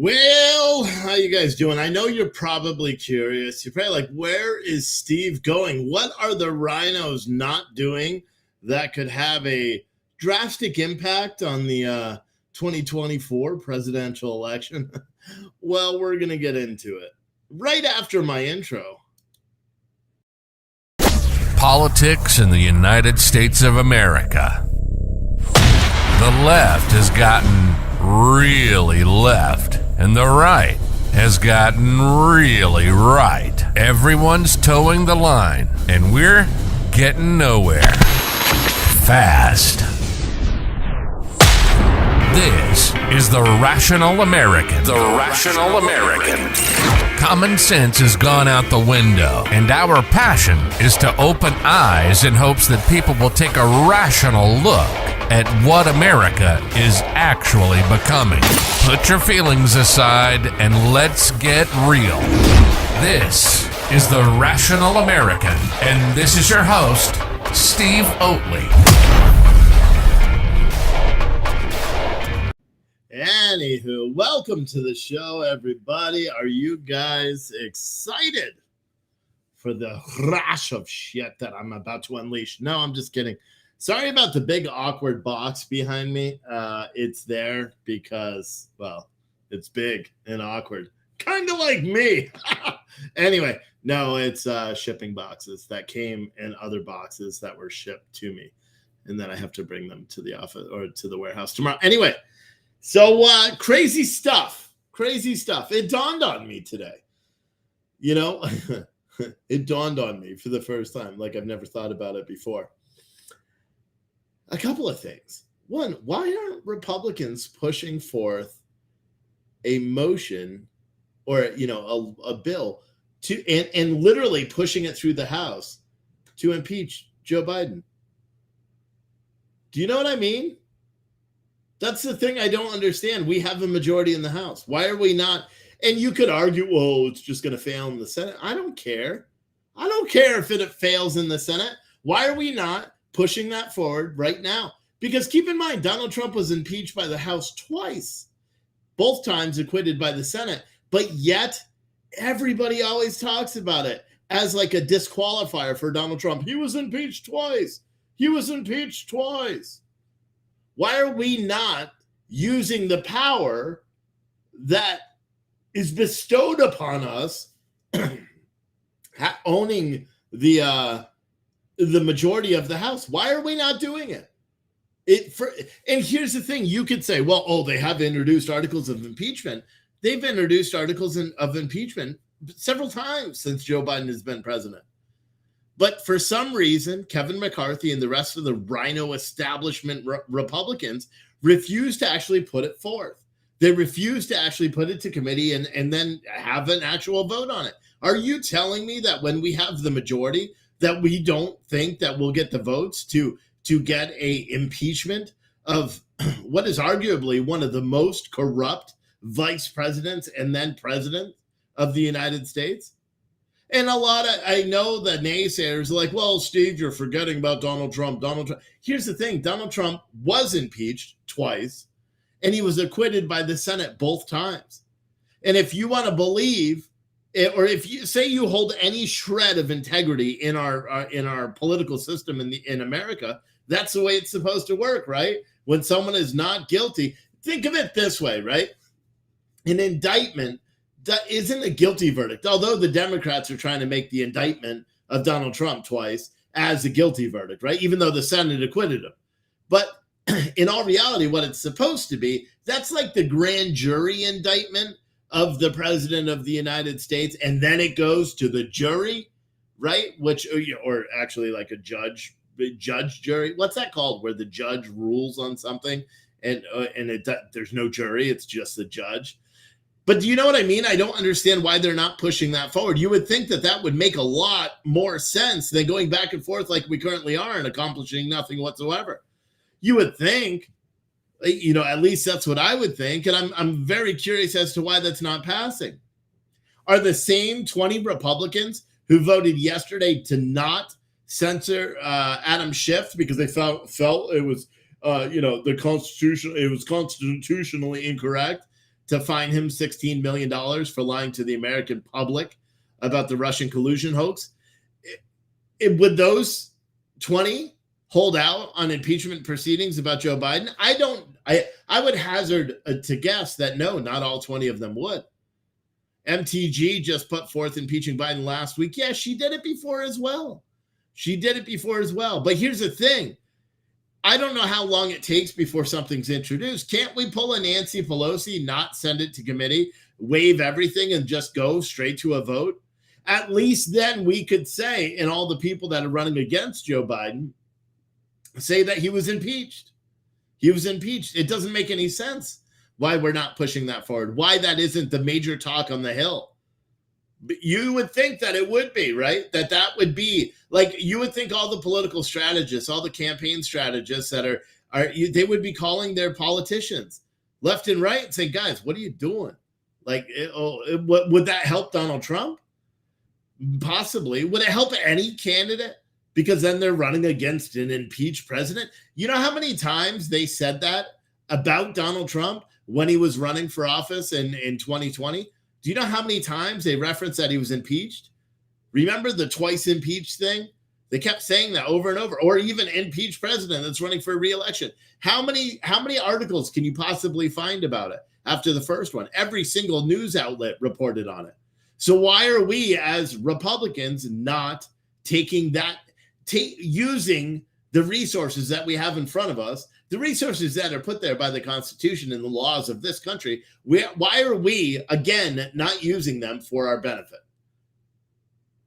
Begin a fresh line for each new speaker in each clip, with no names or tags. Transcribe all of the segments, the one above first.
Well, how you guys doing? I know you're probably curious. You're probably like, where is Steve going? What are the rhinos not doing that could have a drastic impact on the 2024 presidential election? Well, we're going to get into it right after my intro.
Politics in the United States of America. The left has gotten really left, and the right has gotten really right. Everyone's towing the line, and we're getting nowhere fast. This is the Rational American. The Rational American. Common sense has gone out the window, and our passion is to open eyes in hopes that people will take a rational look at what America is actually becoming. Put your feelings aside and let's get real. This is the Rational American, and this is your host, Steve Oatley.
Anywho, welcome to the show, everybody. Are you guys excited for the rash of shit that I'm about to unleash? No, I'm just kidding. Sorry about the big awkward box behind me. It's there because, well, it's big and awkward. Kind of like me. Anyway, no, it's shipping boxes that came in other boxes that were shipped to me. And then I have to bring them to the office or to the warehouse tomorrow. Anyway, so crazy stuff. It dawned on me today. You know, it dawned on me for the first time, like I've never thought about it before. A couple of things. One, why aren't Republicans pushing forth a motion or, a bill to and literally pushing it through the House to impeach Joe Biden? Do you know what I mean? That's the thing I don't understand. We have a majority in the House. Why are we not? And you could argue, well, it's just going to fail in the Senate. I don't care. I don't care if it fails in the Senate. Why are we not pushing that forward right now? Because keep in mind, Donald Trump was impeached by the House twice, both times acquitted by the Senate. But yet everybody always talks about it as like a disqualifier for Donald Trump. He was impeached twice. Why are we not using the power that is bestowed upon us, owning the majority of the House? Why are we not doing it? And here's the thing. You could say, well, they have introduced articles of impeachment. They've introduced articles of impeachment several times since Joe Biden has been president. But for some reason, Kevin McCarthy and the rest of the RINO establishment Republicans refuse to actually put it forth. They refuse to actually put it to committee and then have an actual vote on it. Are you telling me that when we have the majority, that we don't think that we'll get the votes to get a impeachment of what is arguably one of the most corrupt vice presidents and then president of the United States? And I know the naysayers are like, well, Steve, you're forgetting about Donald Trump. Here's the thing. Donald Trump was impeached twice, and he was acquitted by the Senate both times. And if you want to believe, or if you say you hold any shred of integrity in our political system in America, that's the way it's supposed to work, right? When someone is not guilty, think of it this way, right? An indictment that isn't a guilty verdict, although the Democrats are trying to make the indictment of Donald Trump twice as a guilty verdict, right? Even though the Senate acquitted him. But in all reality, what it's supposed to be, that's like the grand jury indictment of the president of the United States. And then it goes to the jury, right? Which, or actually like a judge jury. What's that called? Where the judge rules on something and there's no jury. It's just the judge. But do you know what I mean? I don't understand why they're not pushing that forward. You would think that would make a lot more sense than going back and forth like we currently are and accomplishing nothing whatsoever. You would think, at least that's what I would think. And I'm very curious as to why that's not passing. Are the same 20 Republicans who voted yesterday to not censor Adam Schiff because they felt it was, it was constitutionally incorrect to fine him $16 million for lying to the American public about the Russian collusion hoax. Would those 20 hold out on impeachment proceedings about Joe Biden? I would hazard to guess that no, not all 20 of them would. MTG just put forth impeaching Biden last week. Yeah, she did it before as well. But here's the thing. I don't know how long it takes before something's introduced. Can't we pull a Nancy Pelosi, not send it to committee, waive everything, and just go straight to a vote? At least then we could say, and all the people that are running against Joe Biden say that he was impeached. It doesn't make any sense why we're not pushing that forward, why that isn't the major talk on the Hill. But you would think that it would be, right? That would be like, you would think all the political strategists, all the campaign strategists that they would be calling their politicians left and right and saying, guys, what are you doing? Like, would that help Donald Trump? Possibly. Would it help any candidate? Because then they're running against an impeached president. You know how many times they said that about Donald Trump when he was running for office in 2020? Do you know how many times they referenced that he was impeached? Remember the twice impeached thing? They kept saying that over and over, or even impeached president that's running for re-election. How many articles can you possibly find about it after the first one? Every single news outlet reported on it. So why are we as Republicans not taking that, using the resources that we have in front of us, the resources that are put there by the Constitution and the laws of this country? Why are we, again, not using them for our benefit?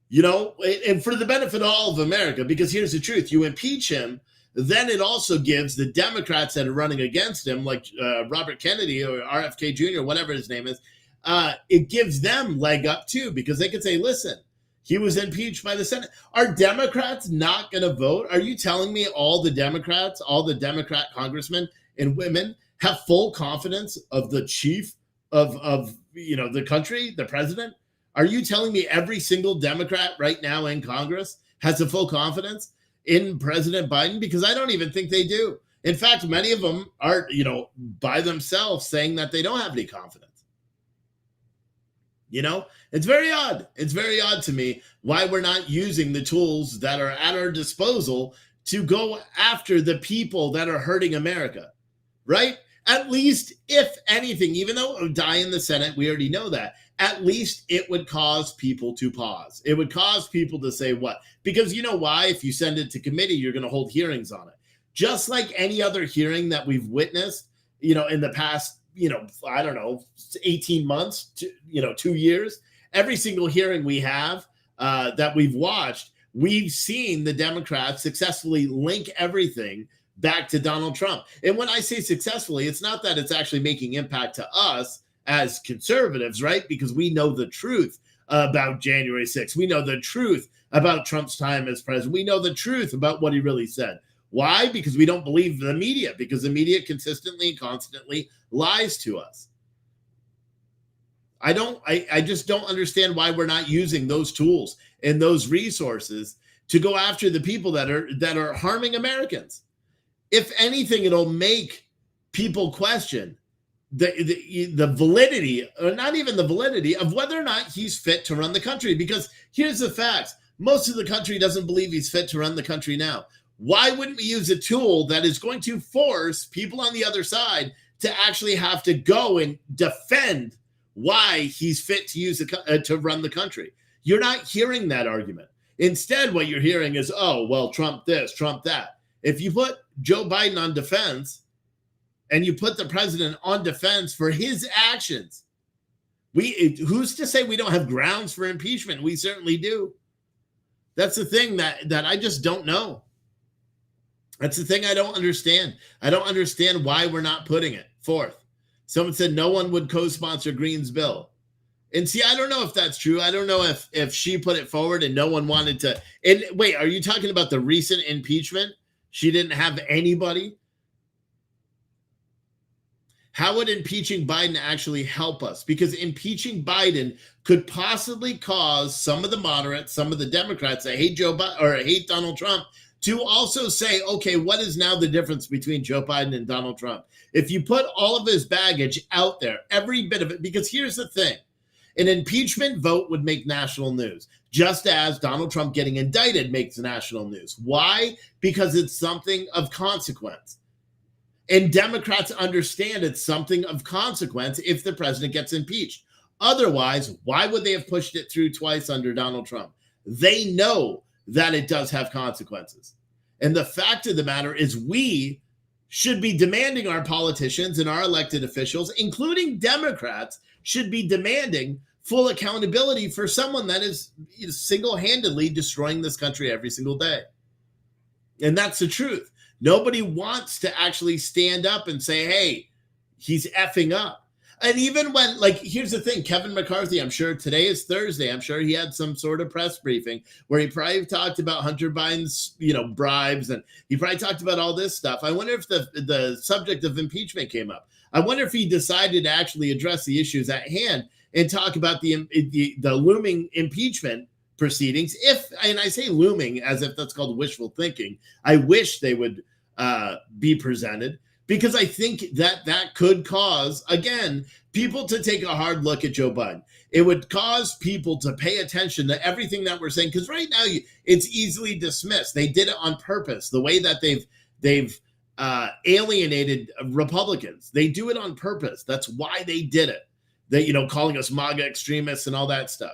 You know, and for the benefit of all of America, because here's the truth. You impeach him, then it also gives the Democrats that are running against him, like Robert Kennedy or RFK Jr., whatever his name is, it gives them leg up too, because they could say, listen, he was impeached by the Senate. Are Democrats not going to vote? Are you telling me all the Democrats, all the Democrat congressmen and women have full confidence of the chief of the country, the president? Are you telling me every single Democrat right now in Congress has a full confidence in President Biden? Because I don't even think they do. In fact, many of them are, by themselves saying that they don't have any confidence. It's very odd. It's very odd to me why we're not using the tools that are at our disposal to go after the people that are hurting America, right? At least, if anything, even though it would die in the Senate, we already know that, at least it would cause people to pause. It would cause people to say what? Because you know why? If you send it to committee, you're going to hold hearings on it. Just like any other hearing that we've witnessed, in the past, 18 months, 2 years, every single hearing we have that we've watched, we've seen the Democrats successfully link everything back to Donald Trump. And when I say successfully, it's not that it's actually making impact to us as conservatives, right? Because we know the truth about January 6th. We know the truth about Trump's time as president. We know the truth about what he really said. Why? Because we don't believe the media, because the media consistently and constantly lies to us. I just don't understand why we're not using those tools and those resources to go after the people that are harming Americans. If anything, it'll make people question the validity, or not even the validity, of whether or not he's fit to run the country. Because here's the facts. Most of the country doesn't believe he's fit to run the country now. Why wouldn't we use a tool that is going to force people on the other side to actually have to go and defend why he's fit to to run the country? You're not hearing that argument. Instead, what you're hearing is, oh, well, Trump this, Trump that. If you put Joe Biden on defense and you put the president on defense for his actions, who's to say we don't have grounds for impeachment? We certainly do. That's the thing that I just don't know. That's the thing I don't understand. I don't understand why we're not putting it forth. Someone said no one would co-sponsor Green's bill. And see, I don't know if that's true. I don't know if she put it forward and no one wanted to. And wait, are you talking about the recent impeachment? She didn't have anybody? How would impeaching Biden actually help us? Because impeaching Biden could possibly cause some of the moderates, some of the Democrats that hate Joe Biden or hate Donald Trump, to also say, okay, what is now the difference between Joe Biden and Donald Trump? If you put all of his baggage out there, every bit of it, because here's the thing, an impeachment vote would make national news, just as Donald Trump getting indicted makes national news. Why? Because it's something of consequence. And Democrats understand it's something of consequence if the president gets impeached. Otherwise, why would they have pushed it through twice under Donald Trump? They know that it does have consequences. And the fact of the matter is we should be demanding our politicians and our elected officials, including Democrats, should be demanding full accountability for someone that is single-handedly destroying this country every single day. And that's the truth. Nobody wants to actually stand up and say, hey, he's effing up. And even when, like, here's the thing, Kevin McCarthy, I'm sure today is Thursday. I'm sure he had some sort of press briefing where he probably talked about Hunter Biden's, bribes, and he probably talked about all this stuff. I wonder if the subject of impeachment came up. I wonder if he decided to actually address the issues at hand and talk about the looming impeachment proceedings. And I say looming as if that's called wishful thinking. I wish they would be presented, because I think that could cause, again, people to take a hard look at Joe Biden. It would cause people to pay attention to everything that we're saying, because right now it's easily dismissed. They did it on purpose. The way that they've alienated Republicans, they do it on purpose. That's why they did it. They, calling us MAGA extremists and all that stuff.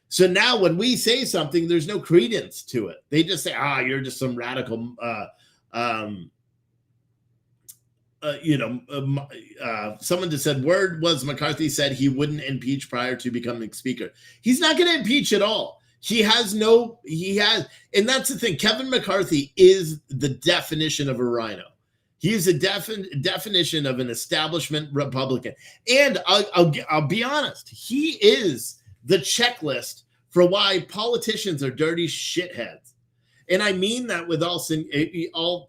So now when we say something, there's no credence to it. They just say, you're just some radical, someone just said, word was McCarthy said he wouldn't impeach prior to becoming speaker. He's not going to impeach at all. And that's the thing. Kevin McCarthy is the definition of a rhino. He is a definition of an establishment Republican. And I'll be honest, he is the checklist for why politicians are dirty shitheads. And I mean that with all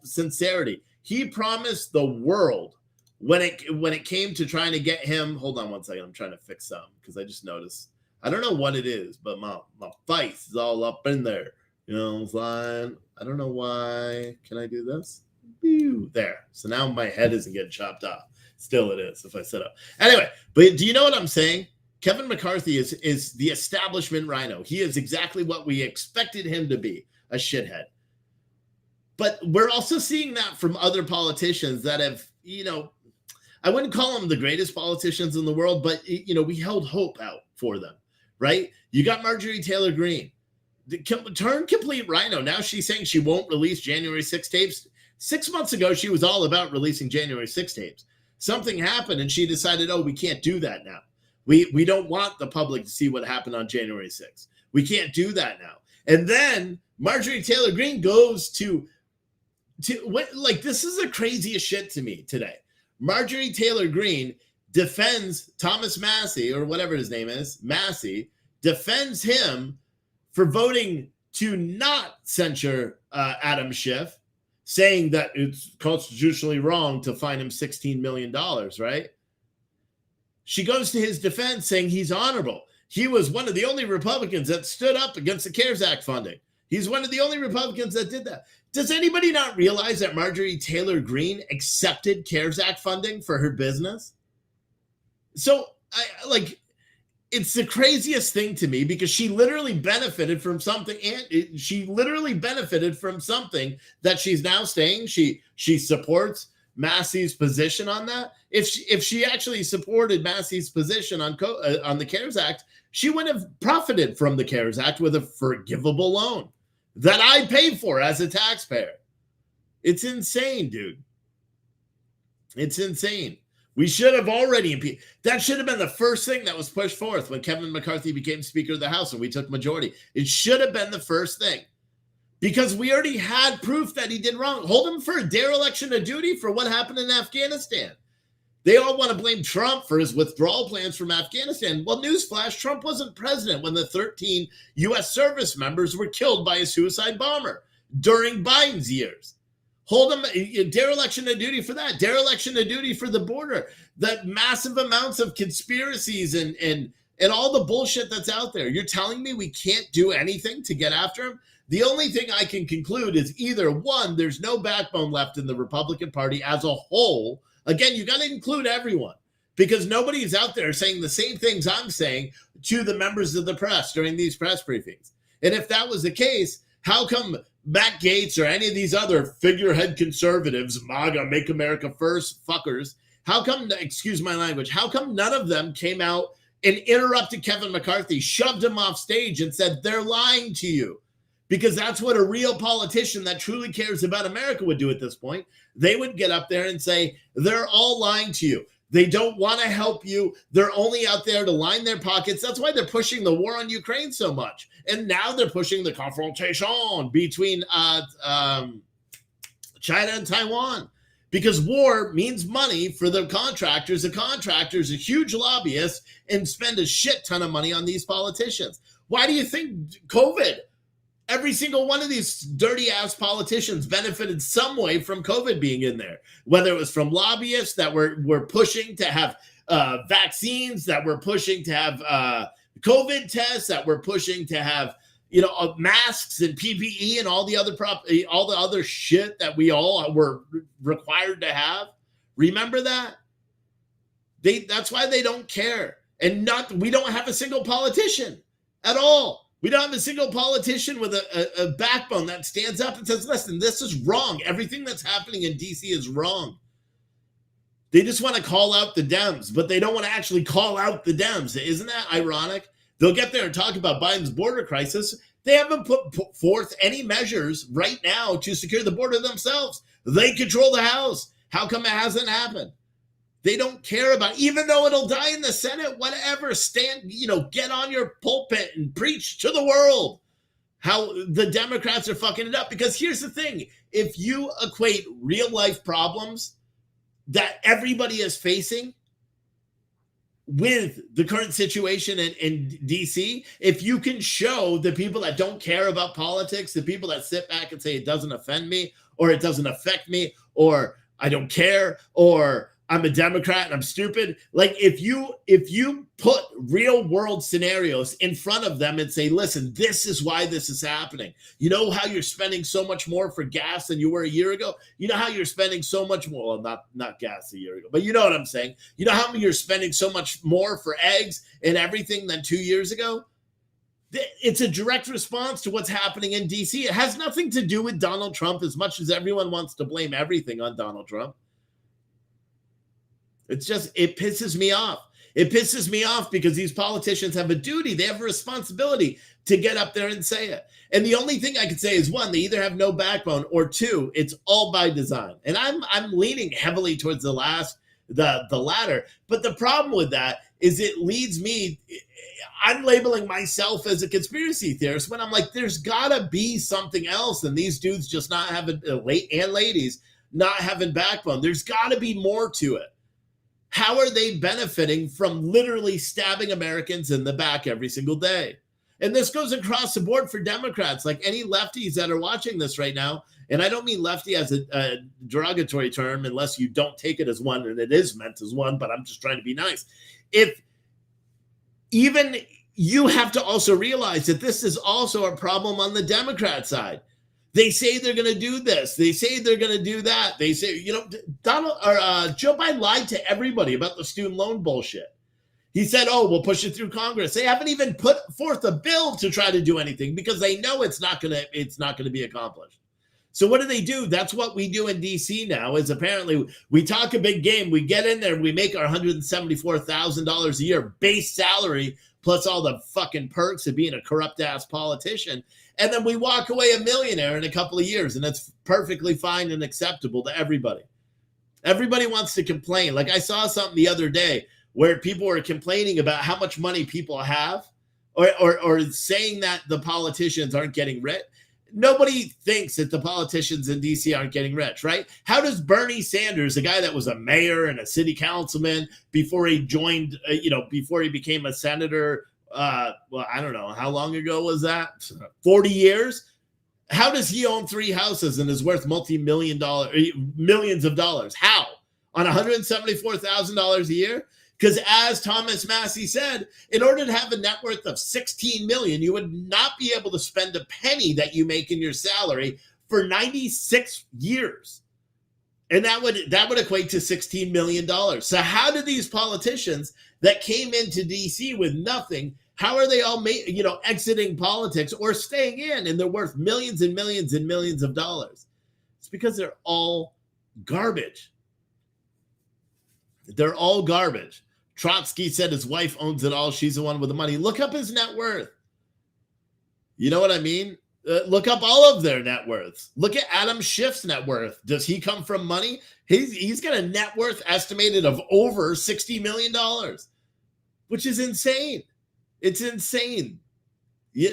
sincerity. He promised the world when it came to trying to get him. Hold on one second. I'm trying to fix something because I just noticed. I don't know what it is, but my face is all up in there. It's like, I don't know why. Can I do this? There. So now my head isn't getting chopped off. Still it is if I sit up. Anyway, but do you know what I'm saying? Kevin McCarthy is the establishment rhino. He is exactly what we expected him to be, a shithead. But we're also seeing that from other politicians that have, I wouldn't call them the greatest politicians in the world, but, we held hope out for them, right? You got Marjorie Taylor Greene, turned complete rhino. Now she's saying she won't release January 6 tapes. 6 months ago, she was all about releasing January 6 tapes. Something happened and she decided, we can't do that now. We don't want the public to see what happened on January 6th. We can't do that now. And then Marjorie Taylor Greene goes to this is the craziest shit to me today. Marjorie Taylor Greene defends Thomas Massey, or whatever his name is, Massey, defends him for voting to not censure Adam Schiff, saying that it's constitutionally wrong to fine him $16 million, right? She goes to his defense saying he's honorable. He was one of the only Republicans that stood up against the CARES Act funding. He's one of the only Republicans that did that. Does anybody not realize that Marjorie Taylor Greene accepted CARES Act funding for her business? So, it's the craziest thing to me because she literally benefited from something, and she literally benefited from something that she's now saying she supports Massey's position on that. If she actually supported Massey's position on the CARES Act, she would have profited from the CARES Act with a forgivable loan that I paid for as a taxpayer. It's insane, dude. It's insane. We should have already impeached. That should have been the first thing that was pushed forth when Kevin McCarthy became Speaker of the House and we took majority. It should have been the first thing because we already had proof that he did wrong. Hold him for a dereliction of duty for what happened in Afghanistan. They all want to blame Trump for his withdrawal plans from Afghanistan. Well, newsflash, Trump wasn't president when the 13 U.S. service members were killed by a suicide bomber during Biden's years. Hold him, dereliction of duty for that, dereliction of duty for the border, that massive amounts of conspiracies and all the bullshit that's out there. You're telling me we can't do anything to get after him? The only thing I can conclude is either one, there's no backbone left in the Republican Party as a whole. Again, you got to include everyone, because nobody's out there saying the same things I'm saying to the members of the press during these press briefings. And if that was the case, how come Matt Gaetz or any of these other figurehead conservatives, MAGA, Make America First fuckers, how come, excuse my language, how come none of them came out and interrupted Kevin McCarthy, shoved him off stage and said, they're lying to you? Because that's what a real politician that truly cares about America would do at this point. They would get up there and say, they're all lying to you. They don't want to help you. They're only out there to line their pockets. That's why they're pushing the war on Ukraine so much. And now they're pushing the confrontation between China and Taiwan, because war means money for the contractors. The contractors are huge lobbyists and spend a shit ton of money on these politicians. Why do you think COVID? Every single one of these dirty ass politicians benefited some way from COVID being in there, whether it was from lobbyists that were pushing to have vaccines, that were pushing to have COVID tests, that were pushing to have, masks and PPE and all the other shit that we all were required to have. Remember that? That's why they don't care. And we don't have a single politician at all. We don't have a single politician with a backbone that stands up and says, listen, this is wrong. Everything that's happening in D.C. is wrong. They just want to call out the Dems, but they don't want to actually call out the Dems. Isn't that ironic? They'll get there and talk about Biden's border crisis. They haven't put forth any measures right now to secure the border themselves. They control the House. How come it hasn't happened? They don't care about, even though it'll die in the Senate, whatever, get on your pulpit and preach to the world how the Democrats are fucking it up. Because here's the thing, if you equate real life problems that everybody is facing with the current situation in DC, if you can show the people that don't care about politics, the people that sit back and say it doesn't offend me, or it doesn't affect me, or I don't care, or I'm a Democrat and I'm stupid. Like if you put real world scenarios in front of them and say, listen, this is why this is happening. You know how you're spending so much more for gas than you were a year ago? You know how you're spending so much more, well, not gas a year ago, but you know what I'm saying? You know how you're spending so much more for eggs and everything than 2 years ago? It's a direct response to what's happening in DC. It has nothing to do with Donald Trump, as much as everyone wants to blame everything on Donald Trump. It pisses me off. It pisses me off because these politicians have a duty. They have a responsibility to get up there and say it. And the only thing I could say is, one, they either have no backbone, or two, it's all by design. And I'm leaning heavily towards the latter. But the problem with that is it leads me, I'm labeling myself as a conspiracy theorist when I'm like, there's gotta be something else than these dudes just not having, and ladies, not having backbone. There's gotta be more to it. How are they benefiting from literally stabbing Americans in the back every single day? And this goes across the board for Democrats, like any lefties that are watching this right now. And I don't mean lefty as a derogatory term, unless you don't take it as one, and it is meant as one, but I'm just trying to be nice. If even you have to also realize that this is also a problem on the Democrat side. They say they're going to do this. They say they're going to do that. They say, Joe Biden lied to everybody about the student loan bullshit. He said, oh, we'll push it through Congress. They haven't even put forth a bill to try to do anything because they know it's not going to be accomplished. So what do? That's what we do in DC now, is apparently we talk a big game. We get in there, we make our $174,000 a year base salary, plus all the fucking perks of being a corrupt ass politician. And then we walk away a millionaire in a couple of years, and that's perfectly fine and acceptable to everybody. Everybody wants to complain. Like I saw something the other day where people were complaining about how much money people have, or saying that the politicians aren't getting rich. Nobody thinks that the politicians in DC aren't getting rich, right? How does Bernie Sanders, a guy that was a mayor and a city councilman before he joined, before he became a senator, I don't know, how long ago was that? 40 years? How does he own 3 houses and is worth millions of dollars? How? On $174,000 a year? Because as Thomas Massey said, in order to have a net worth of 16 million, you would not be able to spend a penny that you make in your salary for 96 years. And that would equate to $16 million. So how do these politicians that came into DC with nothing, how are they all exiting politics or staying in, and they're worth millions and millions and millions of dollars? It's because they're all garbage. They're all garbage. Trotsky said his wife owns it all. She's the one with the money. Look up his net worth. You know what I mean? Look up all of their net worths. Look at Adam Schiff's net worth. Does he come from money? He's got a net worth estimated of over $60 million, which is insane. It's insane.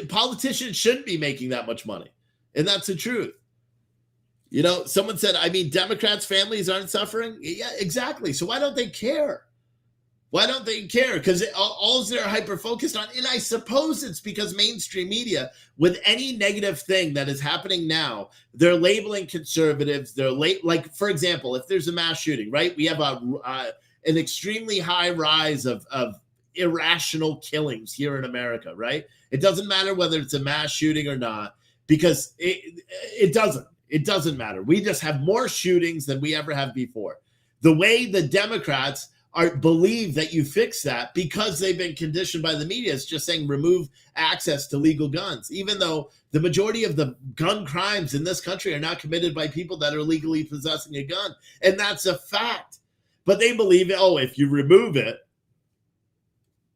Politicians shouldn't be making that much money. And that's the truth. Someone said, Democrats' families aren't suffering. Yeah, exactly. So why don't they care? Why don't they care? Because all they're hyper-focused on, and I suppose it's because mainstream media, with any negative thing that is happening now, they're labeling conservatives. They're like, for example, if there's a mass shooting, right? We have an extremely high rise of irrational killings here in America, right? It doesn't matter whether it's a mass shooting or not, because it doesn't. It doesn't matter. We just have more shootings than we ever have before. The way the Democrats believe that you fix that, because they've been conditioned by the media, is just saying remove access to legal guns, even though the majority of the gun crimes in this country are not committed by people that are legally possessing a gun. And that's a fact. But they believe, if you remove it,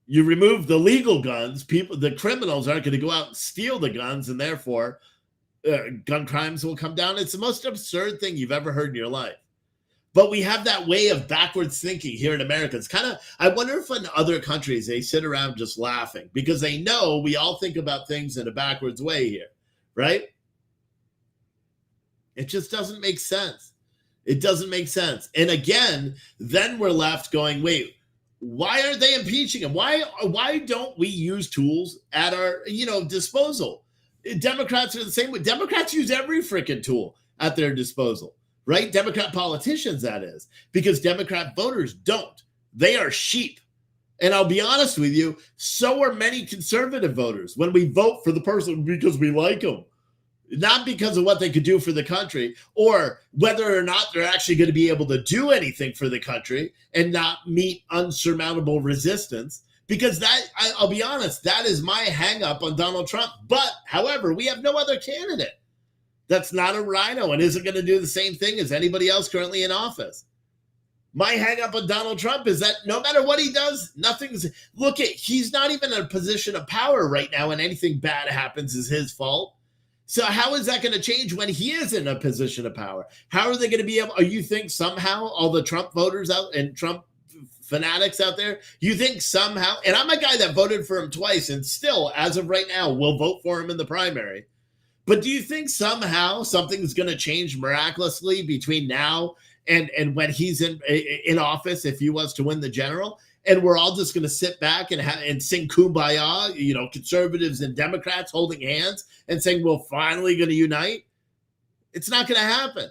you remove the legal guns, the criminals aren't going to go out and steal the guns, and therefore gun crimes will come down. It's the most absurd thing you've ever heard in your life. But we have that way of backwards thinking here in America. It's I wonder if in other countries they sit around just laughing because they know we all think about things in a backwards way here, right? It just doesn't make sense. It doesn't make sense. And again, then we're left going, wait, why aren't they impeaching him? Why don't we use tools at our disposal? Democrats are the same way. Democrats use every freaking tool at their disposal. Right? Democrat politicians, that is, because Democrat voters don't. They are sheep. And I'll be honest with you, so are many conservative voters when we vote for the person because we like them, not because of what they could do for the country or whether or not they're actually going to be able to do anything for the country and not meet unsurmountable resistance. Because I'll be honest, that is my hang up on Donald Trump. But, however, we have no other candidate that's not a RINO and isn't going to do the same thing as anybody else currently in office. My hang up on Donald Trump is that no matter what he does, he's not even in a position of power right now, and anything bad happens is his fault. So how is that going to change when he is in a position of power? How are they going to be able, you think somehow all the Trump voters out and Trump fanatics out there, you think somehow, and I'm a guy that voted for him twice and still, as of right now, will vote for him in the primary. But do you think somehow something's going to change miraculously between now and when he's in office, if he was to win the general, and we're all just going to sit back and sing kumbaya, conservatives and Democrats holding hands and saying we're finally going to unite? It's not going to happen.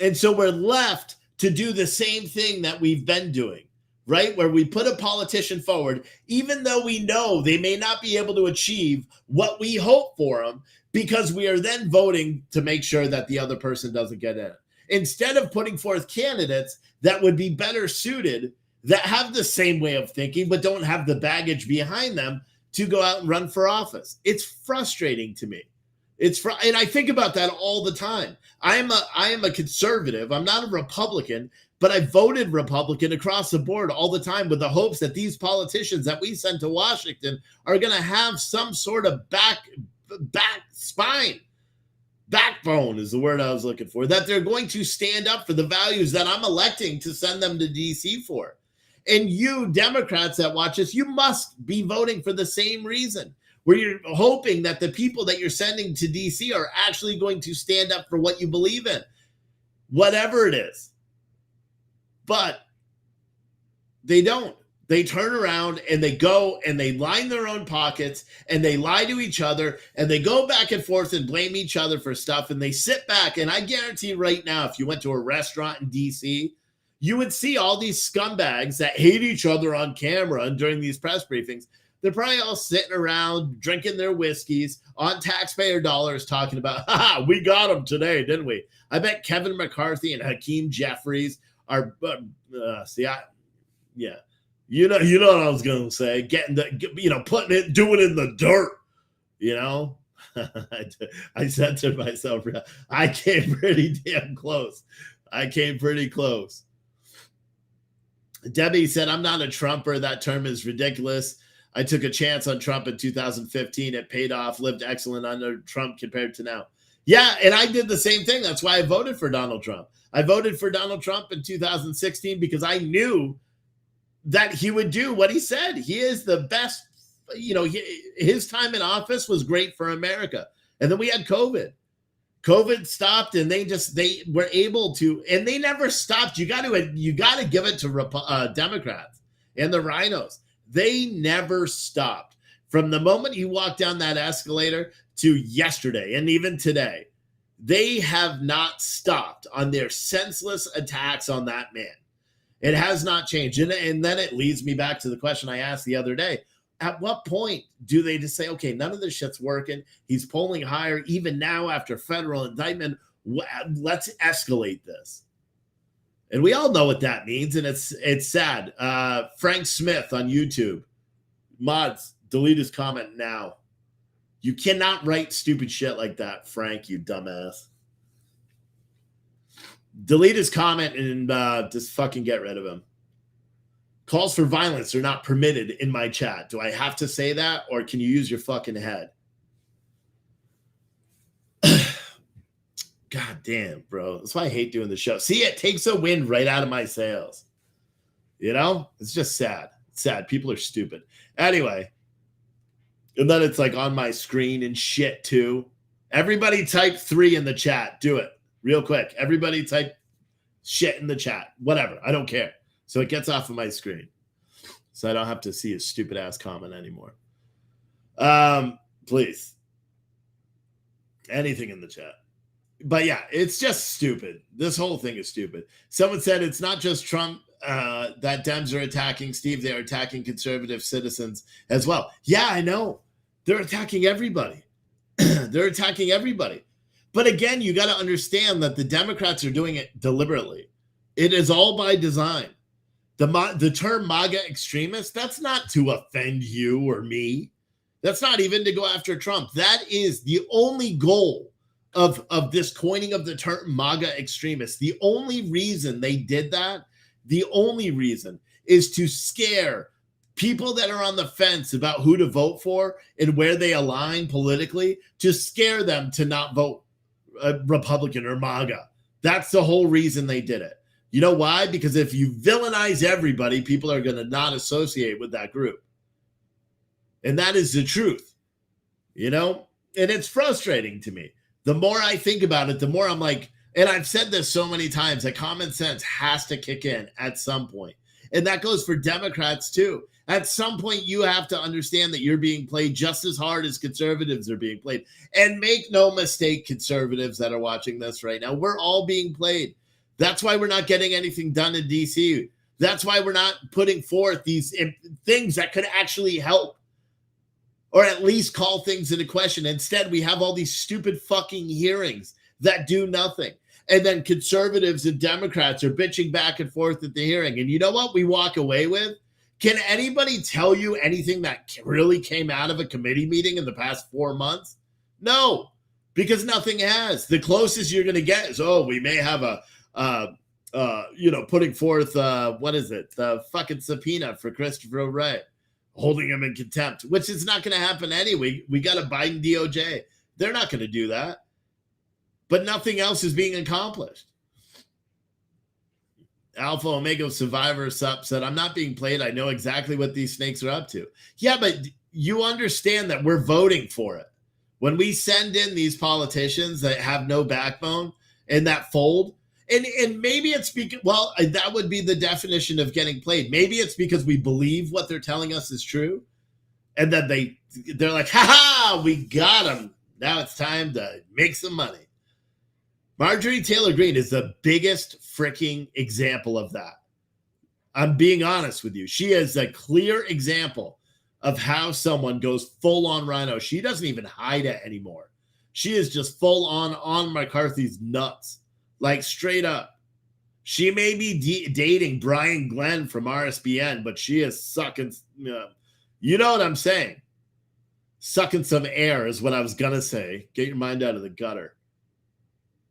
And so we're left to do the same thing that we've been doing, right? Where we put a politician forward, even though we know they may not be able to achieve what we hope for them, because we are then voting to make sure that the other person doesn't get in. Instead of putting forth candidates that would be better suited, that have the same way of thinking, but don't have the baggage behind them to go out and run for office. It's frustrating to me. And I think about that all the time. I am a conservative. I'm not a Republican, but I voted Republican across the board all the time with the hopes that these politicians that we send to Washington are going to have some sort of backbone is the word I was looking for, that they're going to stand up for the values that I'm electing to send them to DC for. And you Democrats that watch us, you must be voting for the same reason, where you're hoping that the people that you're sending to DC are actually going to stand up for what you believe in, whatever it is. But they don't. They turn around and they go and they line their own pockets and they lie to each other and they go back and forth and blame each other for stuff, and they sit back. And I guarantee right now, if you went to a restaurant in DC, you would see all these scumbags that hate each other on camera and during these press briefings. They're probably all sitting around drinking their whiskeys on taxpayer dollars talking about, we got them today, didn't we? I bet Kevin McCarthy and Hakeem Jeffries are, yeah. You know what I was going to say, doing it in the dirt, I said to myself, I came pretty damn close. Debbie said, I'm not a Trumper. That term is ridiculous. I took a chance on Trump in 2015. It paid off, lived excellent under Trump compared to now. Yeah, and I did the same thing. That's why I voted for Donald Trump. I voted for Donald Trump in 2016 because I knew that he would do what he said. He is the best. His time in office was great for America. And then we had COVID. COVID stopped, and they were able to, and they never stopped. You got to give it to Democrats and the RINOs. They never stopped. From the moment you walked down that escalator to yesterday and even today, they have not stopped on their senseless attacks on that man. It has not changed. And then it leads me back to the question I asked the other day. At what point do they just say, okay, none of this shit's working. He's polling higher even now after federal indictment. Let's escalate this. And we all know what that means, and it's sad. Frank Smith on YouTube. Mods, delete his comment now. You cannot write stupid shit like that, Frank, you dumbass. Delete his comment and just fucking get rid of him. Calls for violence are not permitted in my chat. Do I have to say that, or can you use your fucking head? God damn, bro. That's why I hate doing the show. See, it takes a wind right out of my sails. It's just sad. It's sad. People are stupid. Anyway, and then it's like on my screen and shit too. Everybody type 3 in the chat. Do it real quick. Everybody type shit in the chat. Whatever. I don't care. So it gets off of my screen. So I don't have to see his stupid ass comment anymore. Please. Anything in the chat. But yeah, it's just stupid. This whole thing is stupid. Someone said it's not just Trump that Dems are attacking, Steve. They're attacking conservative citizens as well. Yeah, I know. They're attacking everybody. They're attacking everybody. But again, you got to understand that the Democrats are doing it deliberately. It is all by design. The term MAGA extremist, that's not to offend you or me. That's not even to go after Trump. That is the only goal of this coining of the term MAGA extremist. The only reason they did that, the only reason is to scare people that are on the fence about who to vote for and where they align politically, to scare them to not vote Republican or MAGA. That's the whole reason they did it. You know why? Because if you villainize everybody, people are going to not associate with that group. And that is the truth, and it's frustrating to me. The more I think about it, the more I'm like, and I've said this so many times, that common sense has to kick in at some point. And that goes for Democrats too. At some point, you have to understand that you're being played just as hard as conservatives are being played. And make no mistake, conservatives that are watching this right now, we're all being played. That's why we're not getting anything done in DC. That's why we're not putting forth these things that could actually help, or at least call things into question. Instead, we have all these stupid fucking hearings that do nothing. And then conservatives and Democrats are bitching back and forth at the hearing. And you know what we walk away with? Can anybody tell you anything that really came out of a committee meeting in the past 4 months? No, because nothing has. The closest you're going to get is, we may have putting forth, the fucking subpoena for Christopher Wray, holding him in contempt, which is not going to happen anyway. We got a Biden DOJ. They're not going to do that. But nothing else is being accomplished. Alpha Omega Survivor Sup said, I'm not being played. I know exactly what these snakes are up to. Yeah, but you understand that we're voting for it. When we send in these politicians that have no backbone and that fold, and maybe it's because, that would be the definition of getting played. Maybe it's because we believe what they're telling us is true. And then they're like, we got them. Now it's time to make some money. Marjorie Taylor Greene is the biggest freaking example of that. I'm being honest with you. She is a clear example of how someone goes full on RINO. She doesn't even hide it anymore. She is just full on McCarthy's nuts, like straight up. She may be dating Brian Glenn from RSBN, but she is sucking. You know what I'm saying? Sucking some air is what I was going to say. Get your mind out of the gutter.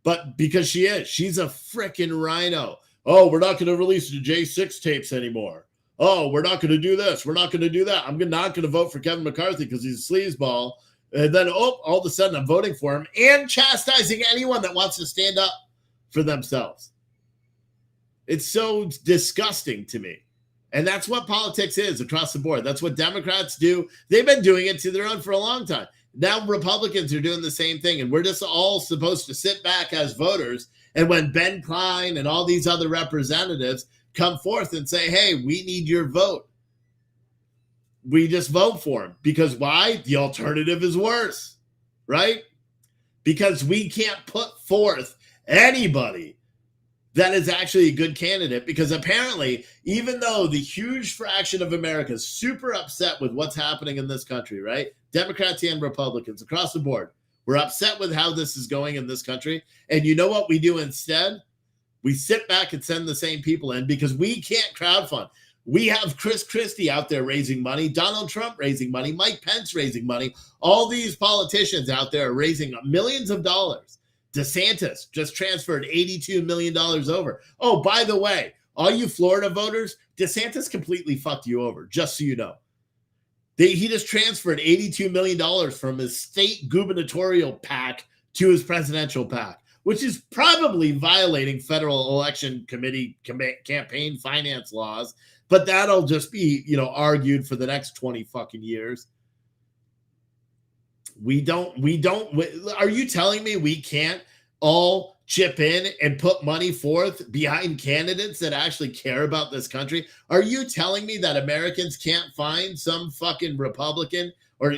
But because she's a freaking RINO. Oh, we're not going to release the J6 tapes anymore. Oh, we're not going to do this. We're not going to do that. I'm not going to vote for Kevin McCarthy because he's a sleazeball. And then, all of a sudden I'm voting for him and chastising anyone that wants to stand up for themselves. It's so disgusting to me. And that's what politics is across the board. That's what Democrats do. They've been doing it to their own for a long time. Now Republicans are doing the same thing. And we're just all supposed to sit back as voters. And when Ben Klein and all these other representatives come forth and say, hey, we need your vote, we just vote for him. Because why? The alternative is worse, right? Because we can't put forth anybody that is actually a good candidate, because apparently, even though the huge fraction of America is super upset with what's happening in this country, right? Democrats and Republicans across the board, we're upset with how this is going in this country. And you know what we do instead? We sit back and send the same people in because we can't crowdfund. We have Chris Christie out there raising money, Donald Trump raising money, Mike Pence raising money. All these politicians out there are raising millions of dollars. DeSantis just transferred $82 million over. Oh, by the way, all you Florida voters, DeSantis completely fucked you over, just so you know. He just transferred $82 million from his state gubernatorial PAC to his presidential PAC, which is probably violating federal election committee campaign finance laws. But that'll just be, argued for the next 20 fucking years. Are you telling me we can't all chip in and put money forth behind candidates that actually care about this country? Are you telling me that Americans can't find some fucking Republican or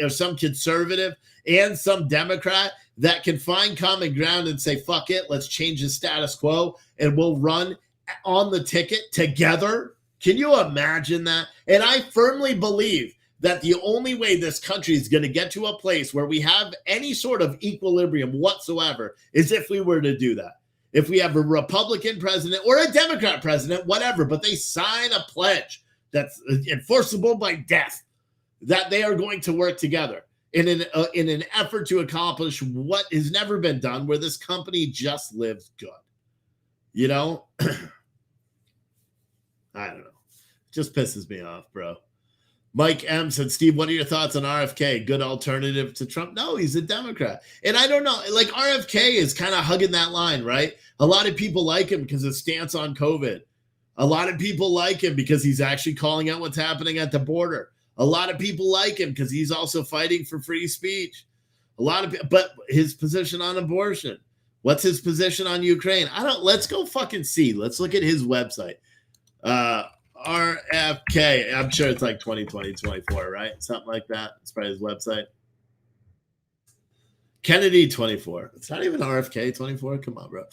some conservative and some Democrat that can find common ground and say, fuck it, let's change the status quo and we'll run on the ticket together? Can you imagine that? And I firmly believe that the only way this country is going to get to a place where we have any sort of equilibrium whatsoever is if we were to do that. If we have a Republican president or a Democrat president, whatever, but they sign a pledge that's enforceable by death, that they are going to work together in an effort to accomplish what has never been done, where this company just lives good. I don't know. It just pisses me off, bro. Mike M said, Steve, what are your thoughts on RFK? Good alternative to Trump? No, he's a Democrat. And I don't know, like RFK is kind of hugging that line, right? A lot of people like him because of his stance on COVID. A lot of people like him because he's actually calling out what's happening at the border. A lot of people like him because he's also fighting for free speech. But his position on abortion. What's his position on Ukraine? Let's go fucking see. Let's look at his website. RFK, I'm sure it's like 2020, 24, right? Something like that. It's probably his website. Kennedy 24. It's not even RFK 24. Come on, bro.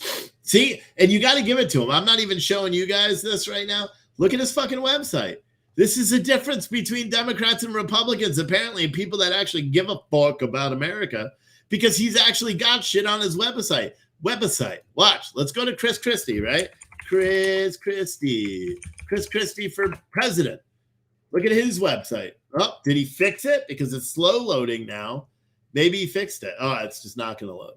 See, and you got to give it to him. I'm not even showing you guys this right now. Look at his fucking website. This is the difference between Democrats and Republicans, apparently, and people that actually give a fuck about America, because he's actually got shit on his website. Watch. Let's go to Chris Christie, right? Chris Christie for president. Look at his website. Oh, did he fix it? Because it's slow loading now. Maybe he fixed it. Oh, it's just not going to load.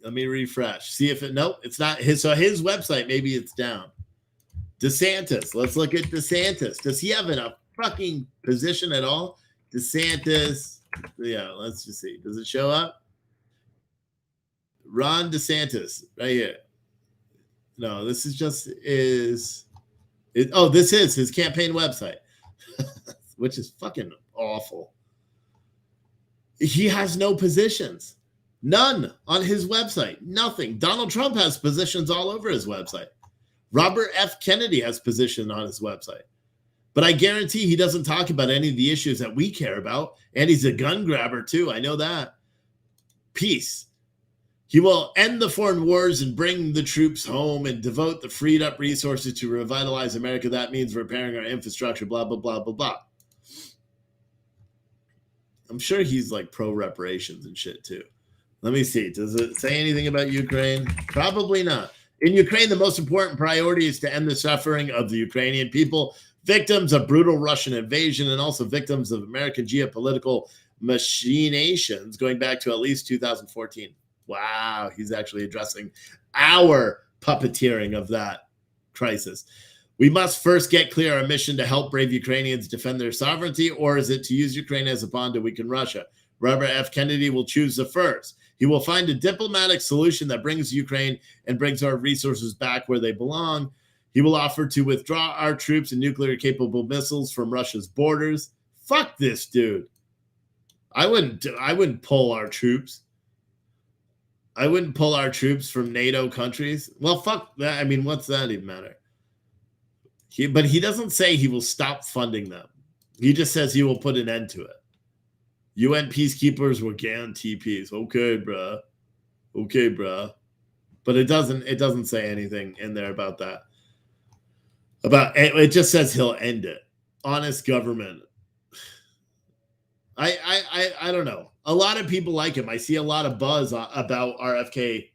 Let me refresh. See if nope, it's not his. So his website, maybe it's down. DeSantis. Let's look at DeSantis. Does he have a fucking position at all? DeSantis. Yeah, let's just see. Does it show up? Ron DeSantis, right here. No, this is just this is his campaign website, which is fucking awful. He has no positions, none on his website, nothing. Donald Trump has positions all over his website. Robert F. Kennedy has position on his website, but I guarantee he doesn't talk about any of the issues that we care about. And he's a gun grabber too. I know that. Peace. He will end the foreign wars and bring the troops home and devote the freed up resources to revitalize America. That means repairing our infrastructure, blah, blah, blah, blah, blah. I'm sure he's like pro reparations and shit too. Let me see. Does it say anything about Ukraine? Probably not. In Ukraine, the most important priority is to end the suffering of the Ukrainian people, victims of brutal Russian invasion, and also victims of American geopolitical machinations going back to at least 2014. Wow, he's actually addressing our puppeteering of that crisis. We must first get clear our mission to help brave Ukrainians defend their sovereignty, or is it to use Ukraine as a pawn to weaken Russia? Robert F. Kennedy will choose the first. He will find a diplomatic solution that brings Ukraine and brings our resources back where they belong. He will offer to withdraw our troops and nuclear-capable missiles from Russia's borders. Fuck this dude. I wouldn't pull our troops. I wouldn't pull our troops from NATO countries. Well, fuck that. I mean, what's that even matter? But he doesn't say he will stop funding them. He just says he will put an end to it. UN peacekeepers will guarantee peace. Okay, bruh. Okay, bruh. But it doesn't say anything in there about that. It just says he'll end it. Honest government. I don't know. A lot of people like him. I see a lot of buzz about RFK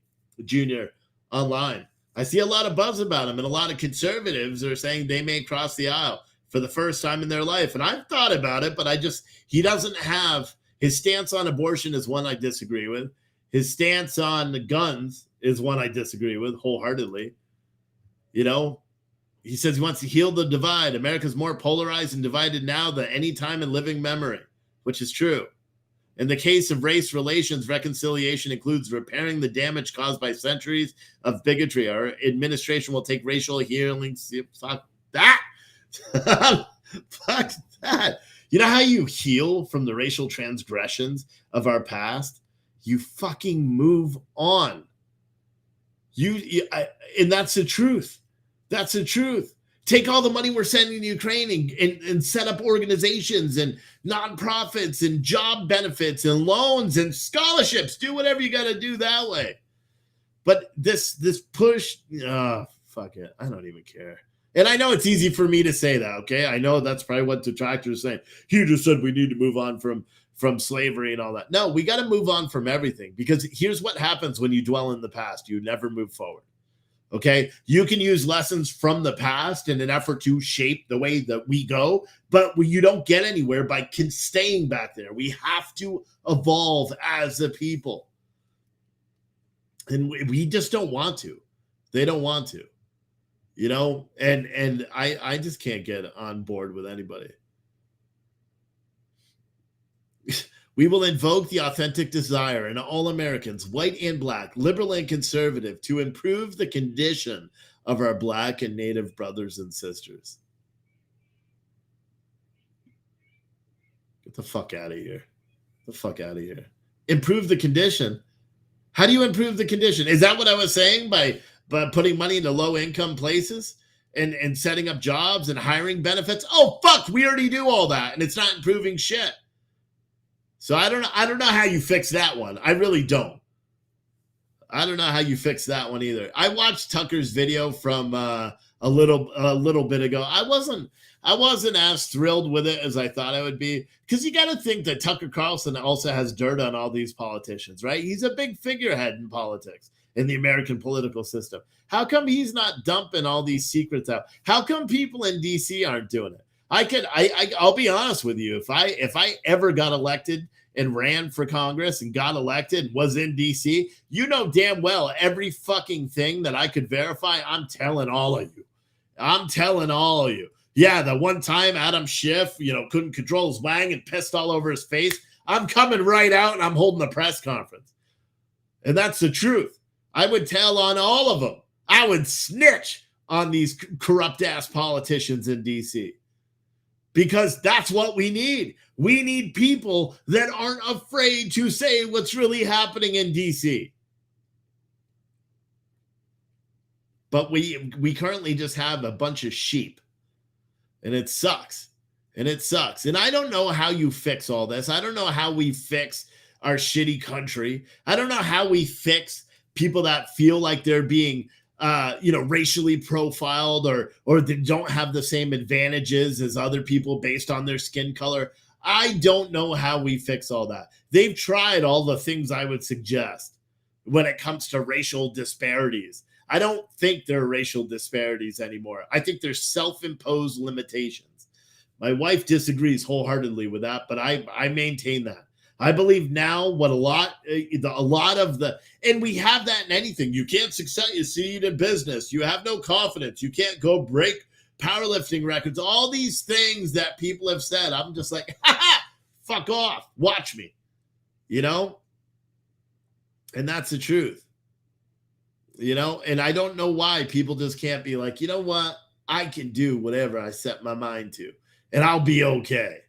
Jr. online. I see a lot of buzz about him, and a lot of conservatives are saying they may cross the aisle for the first time in their life. And I've thought about it, but he doesn't have, his stance on abortion is one I disagree with. His stance on the guns is one I disagree with wholeheartedly. You know, he says he wants to heal the divide. America's more polarized and divided now than any time in living memory, which is true. In the case of race relations, reconciliation includes repairing the damage caused by centuries of bigotry. Our administration will take racial healing. Fuck that. Fuck that. You know how you heal from the racial transgressions of our past? You fucking move on. And that's the truth. That's the truth. Take all the money we're sending to Ukraine and set up organizations and nonprofits and job benefits and loans and scholarships. Do whatever you got to do that way. But this push, fuck it. I don't even care. And I know it's easy for me to say that, okay? I know that's probably what detractors are saying. He just said we need to move on from slavery and all that. No, we got to move on from everything, because here's what happens when you dwell in the past. You never move forward. Okay, you can use lessons from the past in an effort to shape the way that we go, but you don't get anywhere by staying back there. We have to evolve as a people. And we just don't want to. They don't want to, you know, and I just can't get on board with anybody. We will invoke the authentic desire in all Americans, white and black, liberal and conservative, to improve the condition of our black and native brothers and sisters. Get the fuck out of here. Get the fuck out of here. Improve the condition. How do you improve the condition? Is that what I was saying by putting money into low income places and setting up jobs and hiring benefits? Oh, fuck, we already do all that, and it's not improving shit. So I don't know how you fix that one. I really don't. I don't know how you fix that one either. I watched Tucker's video from a little bit ago. I wasn't as thrilled with it as I thought I would be, because you got to think that Tucker Carlson also has dirt on all these politicians, right? He's a big figurehead in politics, in the American political system. How come he's not dumping all these secrets out? How come people in DC aren't doing it? I'll be honest with you. If I ever got elected and ran for Congress and got elected, was in DC, you know damn well every fucking thing that I could verify, I'm telling all of you. I'm telling all of you. Yeah, the one time Adam Schiff, couldn't control his wang and pissed all over his face, I'm coming right out and I'm holding a press conference. And that's the truth. I would tell on all of them. I would snitch on these corrupt-ass politicians in DC. Because that's what we need. We need people that aren't afraid to say what's really happening in DC. But we currently just have a bunch of sheep. And it sucks. And I don't know how you fix all this. I don't know how we fix our shitty country. I don't know how we fix people that feel like they're being racially profiled or they don't have the same advantages as other people based on their skin color. I don't know how we fix all that. They've tried all the things I would suggest when it comes to racial disparities. I don't think there are racial disparities anymore. I think there's self-imposed limitations. My wife disagrees wholeheartedly with that, but I maintain that. I believe now what a lot of the, and we have that in anything. You can't succeed in business. You have no confidence. You can't go break powerlifting records. All these things that people have said. I'm just like, fuck off. Watch me. And that's the truth. And I don't know why people just can't be like, you know what? I can do whatever I set my mind to, and I'll be okay.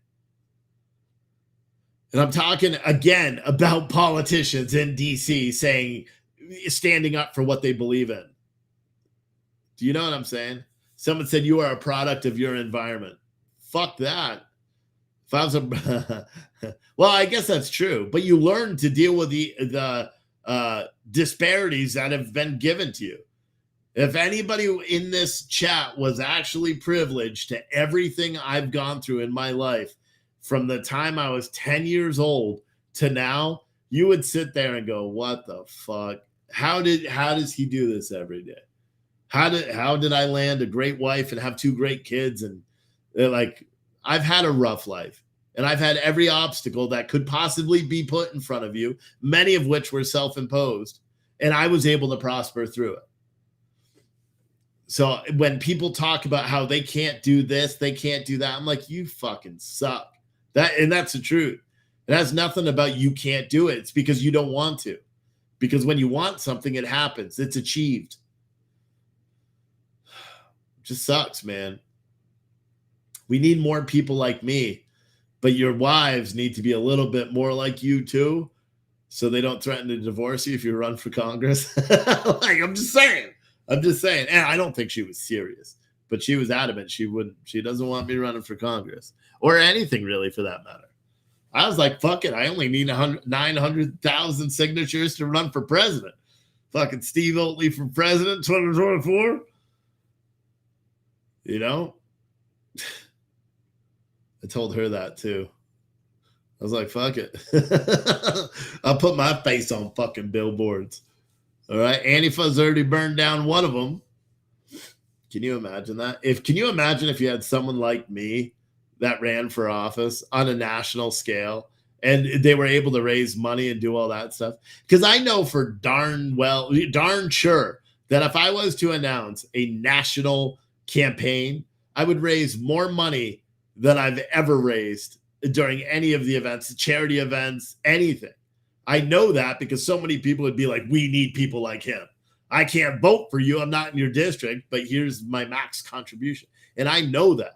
And I'm talking again about politicians in DC standing up for what they believe in. Do you know what I'm saying? Someone said you are a product of your environment. Fuck that. If I was well, I guess that's true, but you learn to deal with the disparities that have been given to you. If anybody in this chat was actually privileged to everything I've gone through in my life, from the time I was 10 years old to now, you would sit there and go, what the fuck? How does he do this every day? How did I land a great wife and have 2 great kids? And like, I've had a rough life, and I've had every obstacle that could possibly be put in front of you, many of which were self-imposed, and I was able to prosper through it. So when people talk about how they can't do this, they can't do that, I'm like, you fucking suck. That's the truth. It has nothing about you can't do it. It's because you don't want to. Because when you want something, it happens. It's achieved. It just sucks, man. We need more people like me, but your wives need to be a little bit more like you too, so they don't threaten to divorce you if you run for Congress. I'm just saying. And I don't think she was serious, but she was adamant she doesn't want me running for Congress or anything really for that matter. I was like, fuck it. I only need 900,000 signatures to run for president. Fucking Steve Oatley for president 2024. I told her that too. I was like, fuck it. I'll put my face on fucking billboards. All right. Antifa's already burned down one of them. Can you imagine that? Can you imagine if you had someone like me that ran for office on a national scale and they were able to raise money and do all that stuff? Because I know for darn sure that if I was to announce a national campaign, I would raise more money than I've ever raised during any of the events, charity events, anything. I know that because so many people would be like, we need people like him. I can't vote for you. I'm not in your district, but here's my max contribution. And I know that,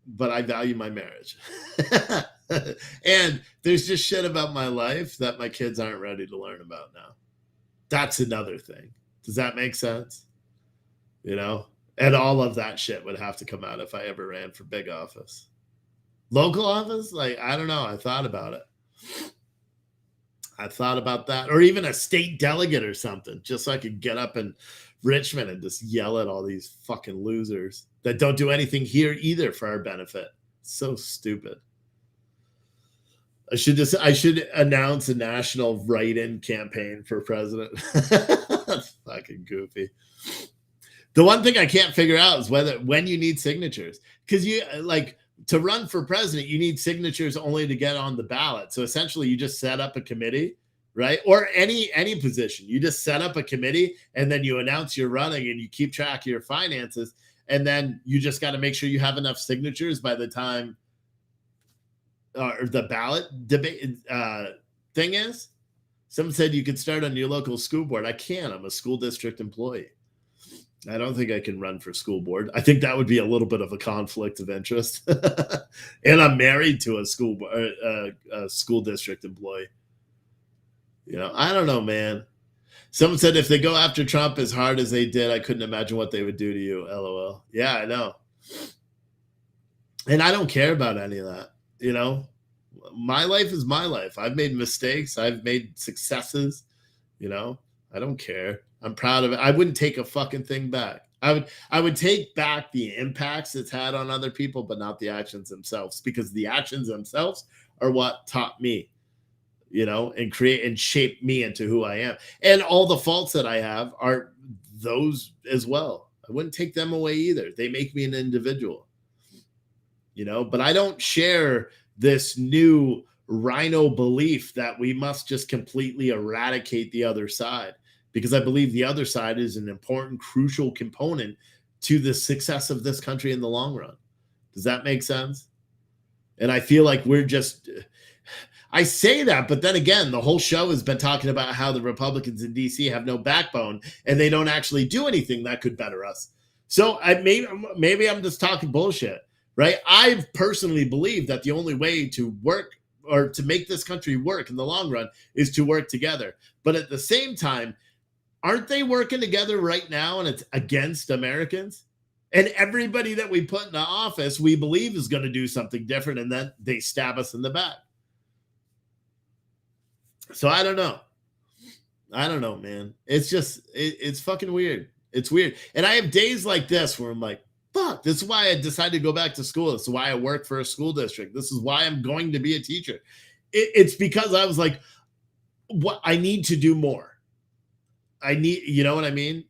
but I value my marriage. And there's just shit about my life that my kids aren't ready to learn about now. That's another thing. Does that make sense? And all of that shit would have to come out if I ever ran for big office. Local office? Like, I don't know. I thought about it. I thought about that. Or even a state delegate or something, just so I could get up in Richmond and just yell at all these fucking losers that don't do anything here either for our benefit. So stupid. I should announce a national write-in campaign for president. That's fucking goofy. The one thing I can't figure out is when you need signatures, because to run for president, you need signatures only to get on the ballot. So essentially, you just set up a committee, right? Or any position, you just set up a committee, and then you announce you're running, and you keep track of your finances, and then you just got to make sure you have enough signatures by the time or the ballot debate thing is. Someone said you could start on your local school board. I can't. I'm a school district employee. I don't think I can run for school board. I think that would be a little bit of a conflict of interest. And I'm married to a school district employee. I don't know, man. Someone said if they go after Trump as hard as they did, I couldn't imagine what they would do to you. LOL. Yeah, I know. And I don't care about any of that. My life is my life. I've made mistakes. I've made successes. You know, I don't care. I'm proud of it. I wouldn't take a fucking thing back. I would take back the impacts it's had on other people, but not the actions themselves, because the actions themselves are what taught me, and create and shape me into who I am. And all the faults that I have are those as well. I wouldn't take them away either. They make me an individual, but I don't share this new RINO belief that we must just completely eradicate the other side, because I believe the other side is an important, crucial component to the success of this country in the long run. Does that make sense? And I feel like I say that, but then again, the whole show has been talking about how the Republicans in DC have no backbone and they don't actually do anything that could better us. So maybe I'm just talking bullshit, right? I personally believe that the only way to work or to make this country work in the long run is to work together. But at the same time, aren't they working together right now, and it's against Americans? And everybody that we put in the office, we believe is going to do something different, and then they stab us in the back. So I don't know. Man. It's just, it's fucking weird. It's weird. And I have days like this where I'm like, fuck, this is why I decided to go back to school. This is why I work for a school district. This is why I'm going to be a teacher. It's because I was like, what I need to do more. I need, you know what I mean?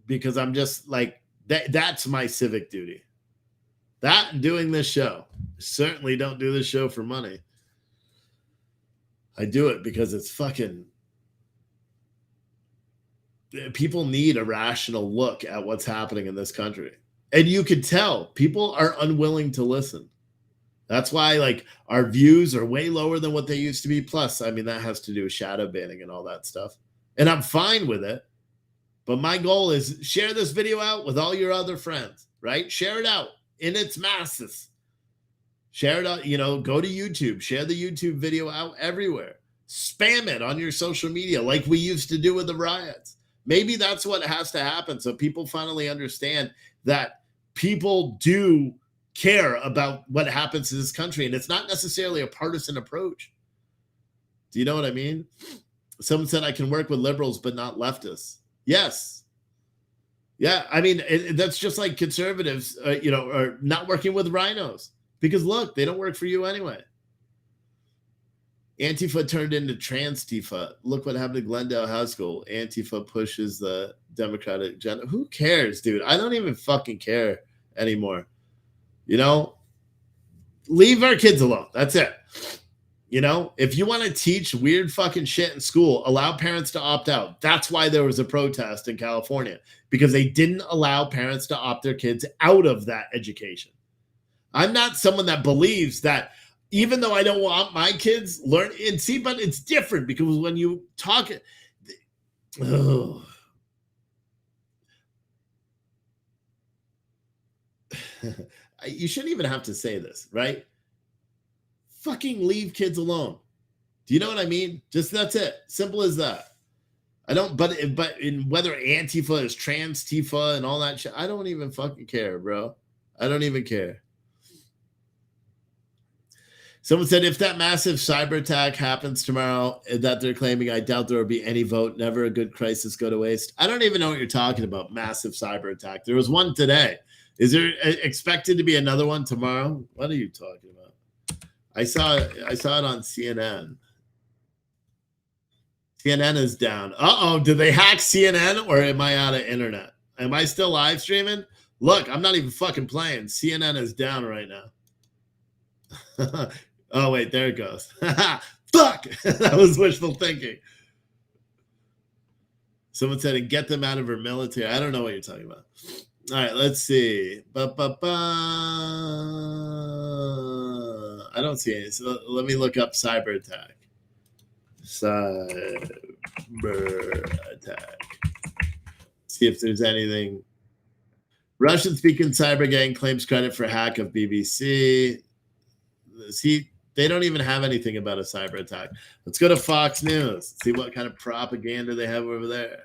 Because I'm just like, that's my civic duty. That and doing this show. Certainly don't do this show for money. I do it because it's fucking, people need a rational look at what's happening in this country. And you could tell people are unwilling to listen. That's why, like, our views are way lower than what they used to be. Plus, I mean, that has to do with shadow banning and all that stuff. And I'm fine with it. But my goal is share this video out with all your other friends, right? Share it out in its masses. Share it out, go to YouTube, share the YouTube video out everywhere. Spam it on your social media like we used to do with the riots. Maybe that's what has to happen, so people finally understand that people do care about what happens to this country, and it's not necessarily a partisan approach. Do you know what I mean? Someone said I can work with liberals but not leftists. Yes. Yeah, I mean, that's just like conservatives, are not working with RINOs, because look, they don't work for you anyway. Antifa turned into Trans-Tifa. Look what happened to Glendale High School. Antifa pushes the Democratic agenda. Who cares, dude? I don't even fucking care anymore. Leave our kids alone. That's it. If you want to teach weird fucking shit in school, allow parents to opt out. That's why there was a protest in California, because they didn't allow parents to opt their kids out of that education. I'm not someone that believes that, even though I don't want my kids learn and see, but it's different, because when you talk, you shouldn't even have to say this, right? Fucking leave kids alone. Do you know what I mean? Just, that's it. Simple as that. I don't, but in whether Antifa is Trans-Tifa and all that shit, I don't even fucking care, bro. I don't even care. Someone said, if that massive cyber attack happens tomorrow that they're claiming, I doubt there will be any vote. Never a good crisis go to waste. I don't even know what you're talking about. Massive cyber attack. There was one today. Is there expected to be another one tomorrow? What are you talking about? I saw it on CNN. CNN is down. Uh-oh, did they hack CNN, or am I out of internet? Am I still live streaming? Look, I'm not even fucking playing. CNN is down right now. Oh, wait, there it goes. Fuck! That was wishful thinking. Someone said, get them out of her military. I don't know what you're talking about. All right, let's see. I don't see any. So let me look up cyber attack. Cyber attack. See if there's anything. Russian-speaking cyber gang claims credit for hack of BBC. See, they don't even have anything about a cyber attack. Let's go to Fox News. See what kind of propaganda they have over there.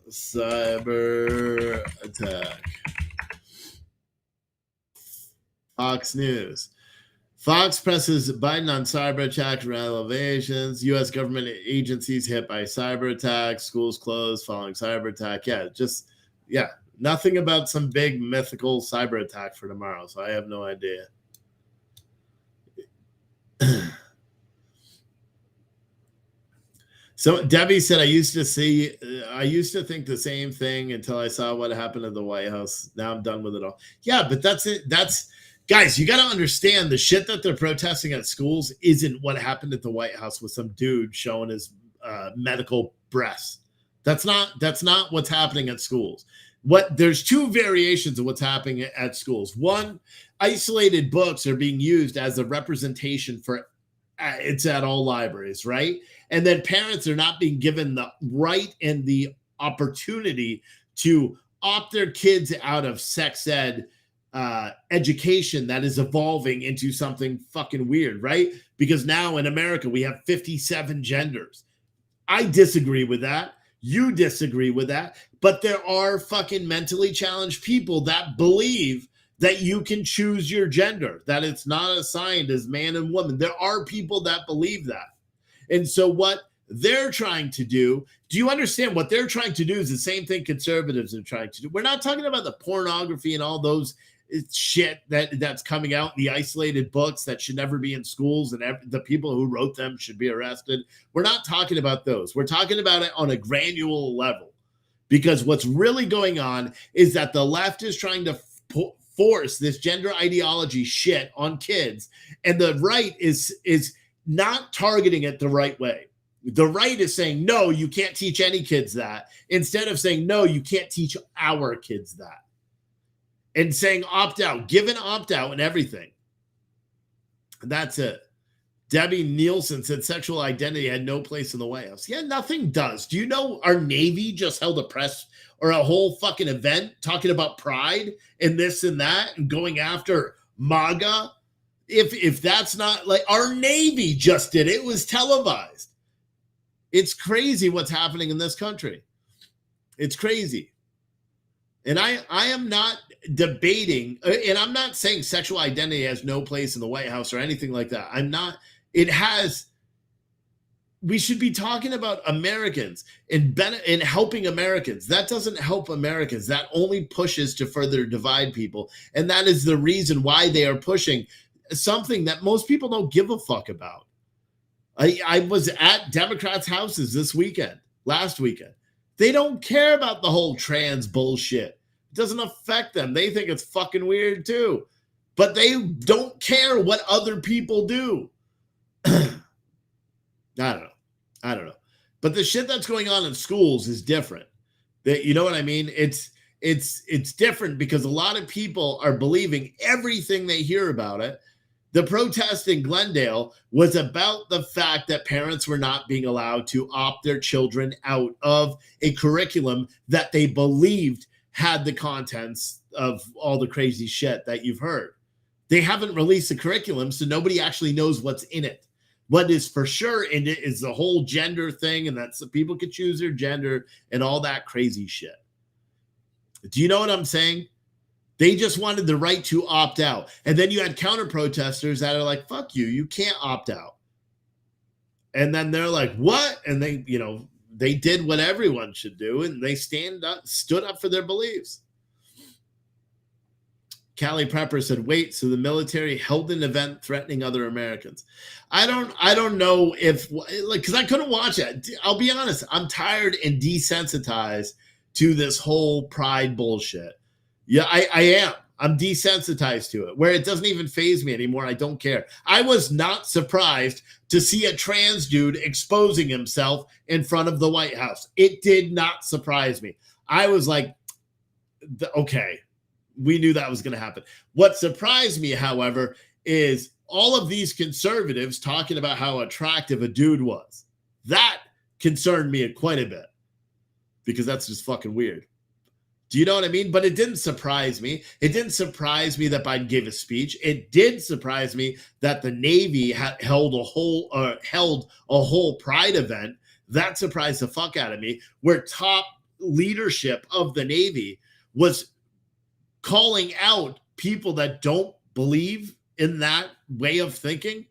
Cyber attack. Fox News. Fox presses Biden on cyber attack revelations. U.S. government agencies hit by cyber attacks. Schools closed following cyber attack. Yeah, nothing about some big mythical cyber attack for tomorrow. So I have no idea. So Debbie said, I used to think the same thing until I saw what happened at the White House. Now I'm done with it all. Yeah, but that's it. Guys, you got to understand the shit that they're protesting at schools isn't what happened at the White House with some dude showing his medical breasts. That's not what's happening at schools. There's two variations of what's happening at schools. One, isolated books are being used as a representation for it's at all libraries, right? And then parents are not being given the right and the opportunity to opt their kids out of sex ed education that is evolving into something fucking weird, right? Because now in America, we have 57 genders. I disagree with that. You disagree with that. But there are fucking mentally challenged people that believe that you can choose your gender, that it's not assigned as man and woman. There are people that believe that. And so what they're trying to do you understand what they're trying to do is the same thing conservatives are trying to do. We're not talking about the pornography and all those shit that's coming out, the isolated books that should never be in schools and the people who wrote them should be arrested. We're not talking about those. We're talking about it on a granular level, because what's really going on is that the left is trying to force this gender ideology shit on kids, and the right is not targeting it the right way. The right is saying, no, you can't teach any kids that, instead of saying, no, you can't teach our kids that. And saying opt out, give an opt out and everything. That's it. Debbie Nielsen said sexual identity had no place in the White House. Yeah, nothing does. Do you know our Navy just held a press or a whole fucking event talking about pride and this and that and going after MAGA? If that's not like, our Navy just did it. It was televised. It's crazy what's happening in this country. It's crazy. And I am not debating, and I'm not saying sexual identity has no place in the White House or anything like that. I'm not. It has. We should be talking about Americans and helping Americans. That doesn't help Americans. That only pushes to further divide people. And that is the reason why they are pushing something that most people don't give a fuck about. I was at Democrats' houses last weekend. They don't care about the whole trans bullshit. It doesn't affect them. They think it's fucking weird too. But they don't care what other people do. I don't know. But the shit that's going on in schools is different. You know what I mean? It's different because a lot of people are believing everything they hear about it. The protest in Glendale was about the fact that parents were not being allowed to opt their children out of a curriculum that they believed had the contents of all the crazy shit that you've heard. They haven't released the curriculum, so nobody actually knows what's in it. What is for sure in it is the whole gender thing, and that's so people can choose their gender and all that crazy shit. Do you know what I'm saying? They just wanted the right to opt out. And then you had counter protesters that are like, fuck you, you can't opt out. And then they're like, what? And they did what everyone should do, and they stood up for their beliefs. Callie Prepper said, wait, so the military held an event threatening other Americans. I don't know if, because I couldn't watch it. I'll be honest, I'm tired and desensitized to this whole pride bullshit. Yeah, I am. I'm desensitized to it, where it doesn't even faze me anymore. I don't care. I was not surprised to see a trans dude exposing himself in front of the White House. It did not surprise me. I was like, okay, we knew that was going to happen. What surprised me, however, is all of these conservatives talking about how attractive a dude was. That concerned me quite a bit, because that's just fucking weird. Do you know what I mean? But it didn't surprise me. It didn't surprise me that Biden gave a speech. It did surprise me that the Navy held a whole pride event. That surprised the fuck out of me, where top leadership of the Navy was calling out people that don't believe in that way of thinking.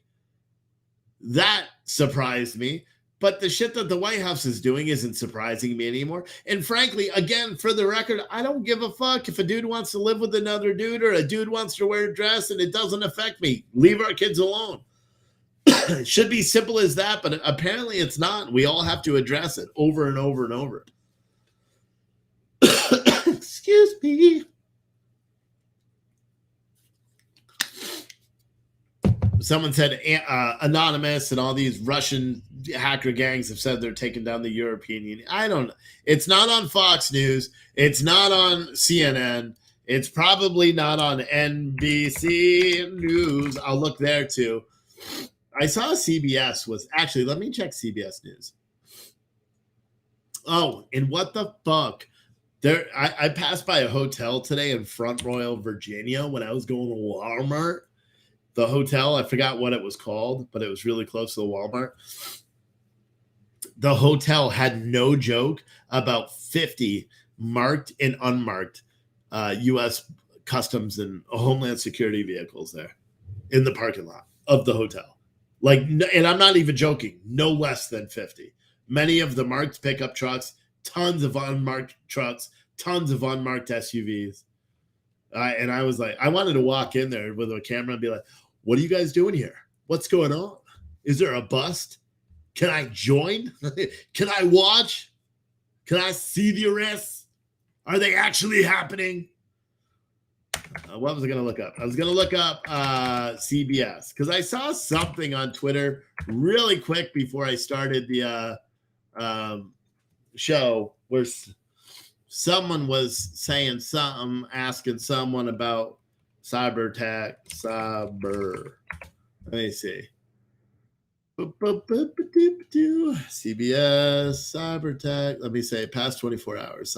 That surprised me. But the shit that the White House is doing isn't surprising me anymore. And frankly, again, for the record, I don't give a fuck if a dude wants to live with another dude or a dude wants to wear a dress and it doesn't affect me. Leave our kids alone. It should be simple as that, but apparently it's not. We all have to address it over and over and over. Excuse me. Someone said Anonymous and all these Russian hacker gangs have said they're taking down the European Union. I don't know. It's not on Fox News. It's not on CNN. It's probably not on NBC News. I'll look there too. I saw CBS was actually, let me check CBS News. Oh, and what the fuck? I passed by a hotel today in Front Royal, Virginia when I was going to Walmart. The hotel, I forgot what it was called, but it was really close to the Walmart. The hotel had, no joke, about 50 marked and unmarked U.S. Customs and Homeland Security vehicles there in the parking lot of the hotel. Like, and I'm not even joking, no less than 50. Many of the marked pickup trucks, tons of unmarked trucks, tons of unmarked SUVs. And I was like, I wanted to walk in there with a camera and be like, what are you guys doing here? What's going on? Is there a bust? Can I join? Can I watch? Can I see the arrests? Are they actually happening? What was I going to look up? I was going to look up CBS because I saw something on Twitter really quick before I started the show where someone was saying something, asking someone about cyber attack. Let me see. CBS cyber attack. Let me say past 24 hours.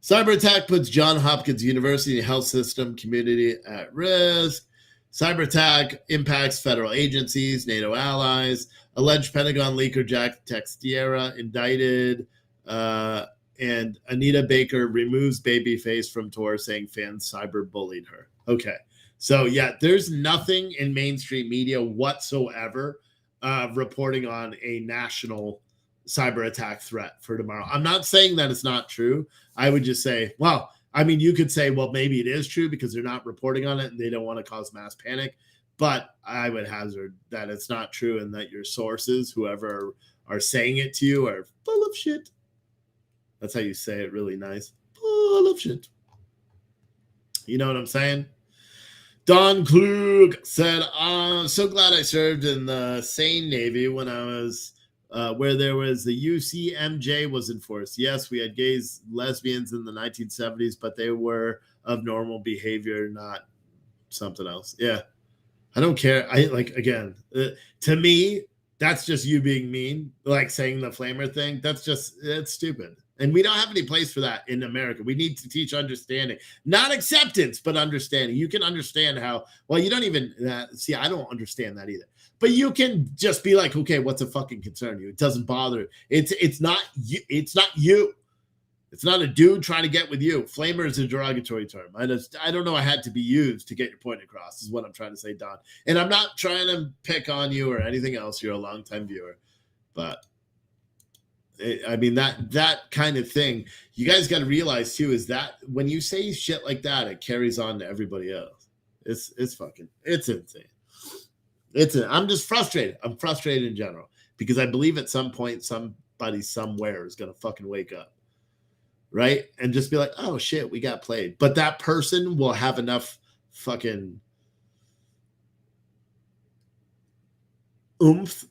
Cyber attack puts Johns Hopkins University health system community at risk. Cyber attack impacts federal agencies, NATO allies. Alleged Pentagon leaker Jack Teixeira indicted. And Anita Baker removes babyface from tour saying fans cyber bullied her. Okay. So yeah, there's nothing in mainstream media whatsoever reporting on a national cyber attack threat for tomorrow. I'm not saying that it's not true. I would just say, well, I mean, you could say, well, maybe it is true because they're not reporting on it and they don't want to cause mass panic. But I would hazard that it's not true and that your sources, whoever are saying it to you, are full of shit. That's how you say it really nice. Full of shit. You know what I'm saying? Don Klug said, I'm so glad I served in the sane Navy when I was where there was the UCMJ was enforced. Yes, we had gays, lesbians in the 1970s, but they were of normal behavior, not something else. Yeah. I don't care. To me, that's just you being mean, like saying the flamer thing. It's stupid. And we don't have any place for that in America. We need to teach understanding, not acceptance, but understanding. You can understand how, well, you don't even see, I don't understand that either. But you can just be like, okay, what's a fucking concern you? It doesn't bother. It's not you. It's not you. It's not a dude trying to get with you. Flamer is a derogatory term. I don't know. I had to be used to get your point across is what I'm trying to say, Don. And I'm not trying to pick on you or anything else. You're a longtime viewer, but I mean, that kind of thing, you guys got to realize too, is that when you say shit like that, it carries on to everybody else. It's insane. I'm just frustrated. I'm frustrated in general because I believe at some point, somebody somewhere is going to fucking wake up. Right. And just be like, oh shit, we got played. But that person will have enough fucking oomph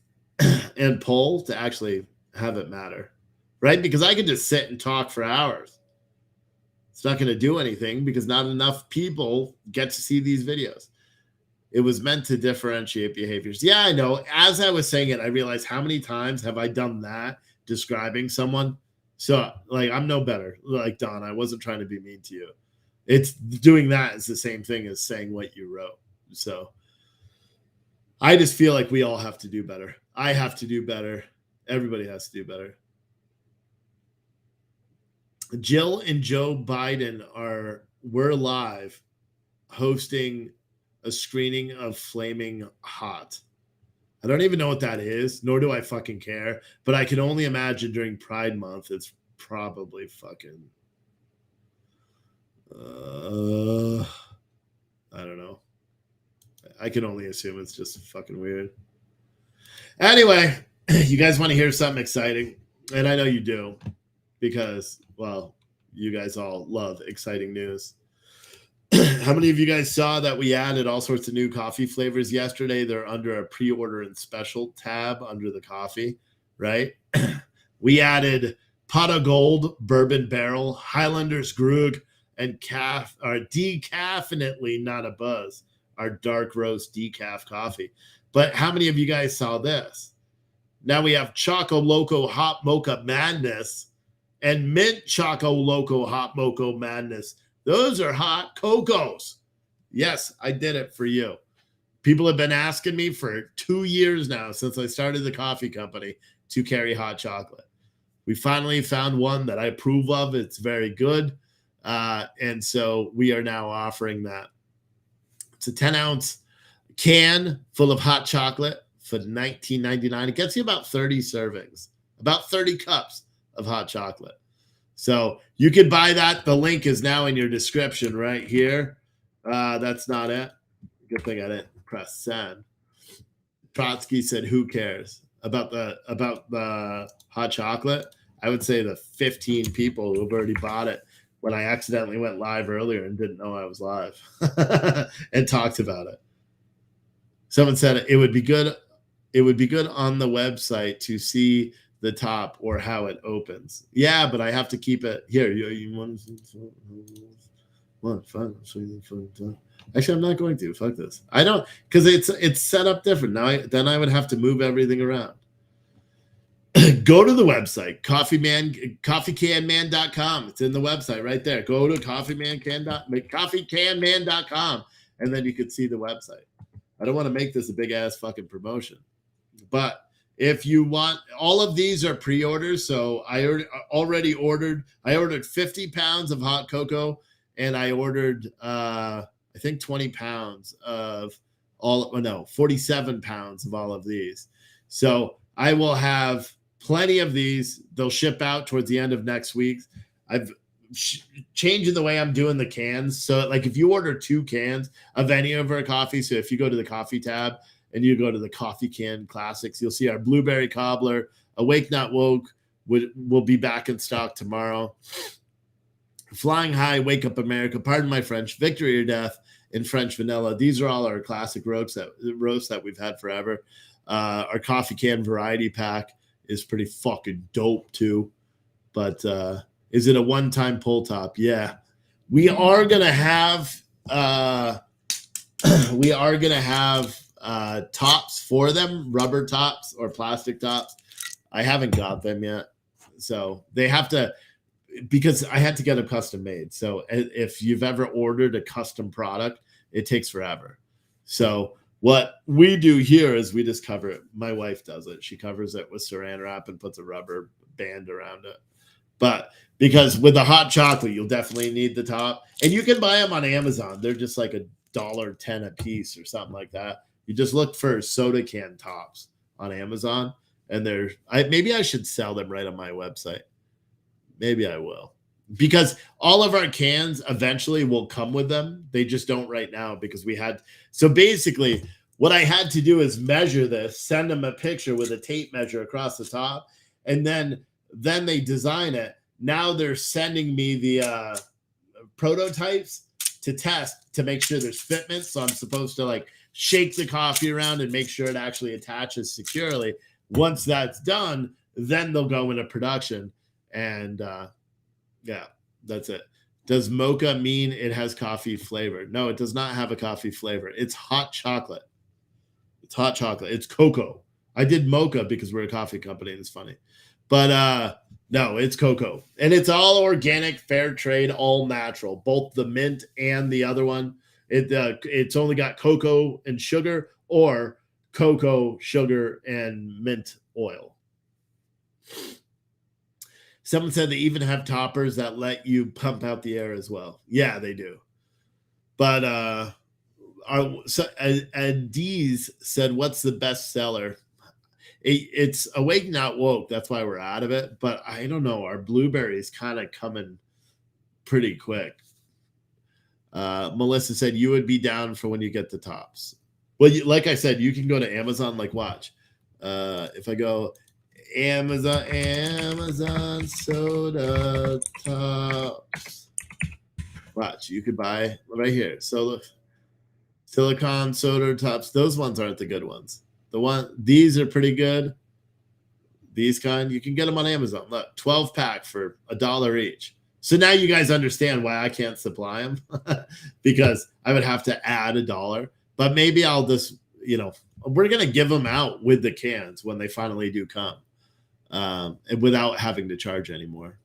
and pull to actually have it matter, right? Because I could just sit and talk for hours. It's not going to do anything because not enough people get to see these videos. It was meant to differentiate behaviors. Yeah, I know. As I was saying it, I realized how many times have I done that describing someone? So, like, I'm no better. Like, Don, I wasn't trying to be mean to you. It's doing that is the same thing as saying what you wrote. So, I just feel like we all have to do better. I have to do better. Everybody has to do better. Jill and Joe Biden were live hosting a screening of Flaming Hot. I don't even know what that is, nor do I fucking care. But I can only imagine during Pride Month, it's probably fucking. I don't know. I can only assume it's just fucking weird. Anyway, you guys want to hear something exciting? And I know you do, because, well, you guys all love exciting news. How many of you guys saw that we added all sorts of new coffee flavors yesterday? They're under a pre-order and special tab under the coffee, right? We added Pot of Gold, Bourbon Barrel, Highlander's Grug, and decaffeinately not a buzz, our dark roast decaf coffee. But how many of you guys saw this? Now we have Choco Loco Hot Mocha Madness and Mint Choco Loco Hot Mocha Madness. Those are hot cocos. Yes, I did it for you. People have been asking me for 2 years now, since I started the coffee company, to carry hot chocolate. We finally found one that I approve of. It's very good. And so we are now offering that. It's a 10-ounce can full of hot chocolate for $19.99. It gets you about 30 servings, about 30 cups of hot chocolate. So you can buy that. The link is now in your description right here. That's not it. Good thing I didn't press send. Trotsky said, "Who cares about the hot chocolate?" I would say the 15 people who've already bought it when I accidentally went live earlier and didn't know I was live and talked about it. Someone said it would be good. It would be good on the website to see the top or how it opens. Yeah, but I have to keep it here. You want fun? Actually, I'm not going to. Fuck this. I don't, because it's set up different. Then I would have to move everything around. Go to the website, coffeecanman.com. It's in the website right there. Go to coffeecanman.com, and then you can see the website. I don't want to make this a big ass fucking promotion, but if you want, all of these are pre-orders. So I already ordered. I ordered 50 pounds of hot cocoa, and I ordered I think 20 pounds of 47 pounds of all of these. So I will have plenty of these. They'll ship out towards the end of next week. I've changing the way I'm doing the cans. So like if you order 2 cans of any of our coffee, so if you go to the coffee tab and you go to the coffee can classics, you'll see our blueberry cobbler, Awake Not Woke will be back in stock tomorrow. Flying High, Wake Up America, Pardon My French, Victory or Death, and French Vanilla. These are all our classic roasts that we've had forever. Our coffee can variety pack is pretty fucking dope too. But is it a one-time pull top? Yeah. We are gonna have tops for them, rubber tops or plastic tops. I haven't got them yet. So they have to, because I had to get them custom made. So if you've ever ordered a custom product, it takes forever. So what we do here is we just cover it. My wife does it. She covers it with saran wrap and puts a rubber band around it. But because with the hot chocolate, you'll definitely need the top. And you can buy them on Amazon. They're just like $1.10 a piece or something like that. You just look for soda can tops on Amazon. And maybe I should sell them right on my website. Maybe I will. Because all of our cans eventually will come with them. They just don't right now because so basically what I had to do is measure this, send them a picture with a tape measure across the top, and then they design it. Now they're sending me the prototypes to test to make sure there's fitment. So I'm supposed to like shake the coffee around and make sure it actually attaches securely. Once that's done, then they'll go into production. And yeah, that's it. Does mocha mean it has coffee flavor? No, it does not have a coffee flavor. It's hot chocolate. It's hot chocolate. It's cocoa. I did mocha because we're a coffee company and it's funny. But no, it's cocoa. And it's all organic, fair trade, all natural. Both the mint and the other one. It's only got cocoa and sugar or cocoa, sugar, and mint oil. Someone said they even have toppers that let you pump out the air as well. Yeah, they do. But Dees said, "What's the best seller?" It's Awake Not Woke. That's why we're out of it. But I don't know. Our blueberries kind of coming pretty quick. Melissa said you would be down for when you get the tops. Well, like I said, you can go to Amazon. Like, watch. If I go Amazon soda tops, watch. You could buy right here. So silicone soda tops. Those ones aren't the good ones. These are pretty good. These kind, you can get them on Amazon. Look, 12 pack for $1 each. So now you guys understand why I can't supply them because I would have to add $1. But maybe I'll just, we're going to give them out with the cans when they finally do come, and without having to charge anymore.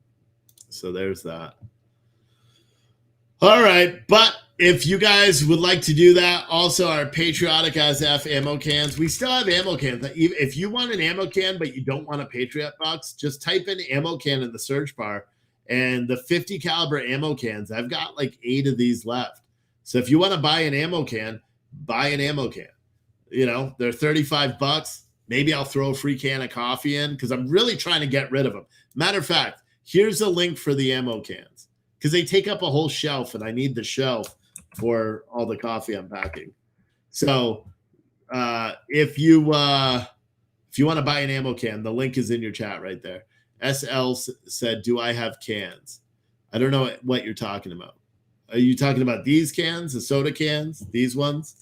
So there's that. All right. But if you guys would like to do that, also our Patriotic as F ammo cans, we still have ammo cans. If you want an ammo can, but you don't want a Patriot box, just type in ammo can in the search bar, and the 50 caliber ammo cans, I've got like 8 of these left. So if you want to buy an ammo can, buy an ammo can. They're $35. Maybe I'll throw a free can of coffee in because I'm really trying to get rid of them. Matter of fact, here's a link for the ammo cans because they take up a whole shelf, and I need the shelf for all the coffee I'm packing. So if you want to buy an ammo can, the link is in your chat right there. SL said, "Do I have cans?" I don't know what you're talking about. Are you talking about these cans, the soda cans, these ones?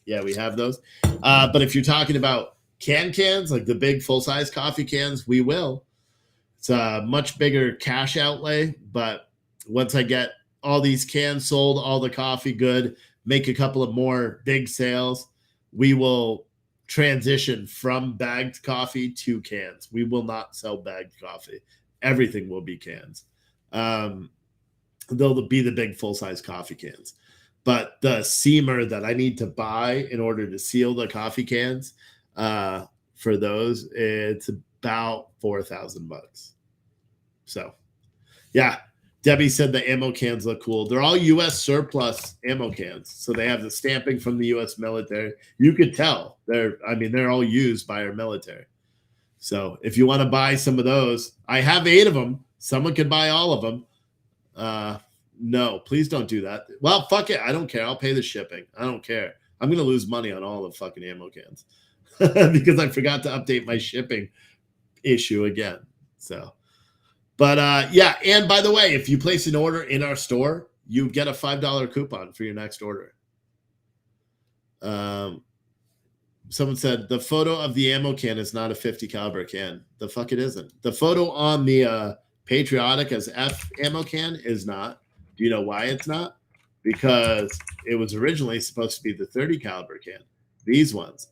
Yeah, we have those. But if you're talking about cans, like the big full-size coffee cans, we will. It's a much bigger cash outlay, but once I get all these cans sold, all the coffee good, make a couple of more big sales, we will transition from bagged coffee to cans. We will not sell bagged coffee. Everything will be cans. They'll be the big full-size coffee cans. But the seamer that I need to buy in order to seal the coffee cans, for those, it's about $4,000. So, yeah. Debbie said the ammo cans look cool. They're all U.S. surplus ammo cans. So they have the stamping from the U.S. military. You could tell. They're all used by our military. So if you want to buy some of those, I have 8 of them. Someone could buy all of them. No, please don't do that. Well, fuck it. I don't care. I'll pay the shipping. I don't care. I'm going to lose money on all the fucking ammo cans because I forgot to update my shipping issue again. So. But yeah, and by the way, if you place an order in our store, you get a $5 coupon for your next order. Someone said the photo of the ammo can is not a 50 caliber can. The fuck it isn't. The photo on the Patriotic as F ammo can is not. Do you know why it's not? Because it was originally supposed to be the 30 caliber can. These ones.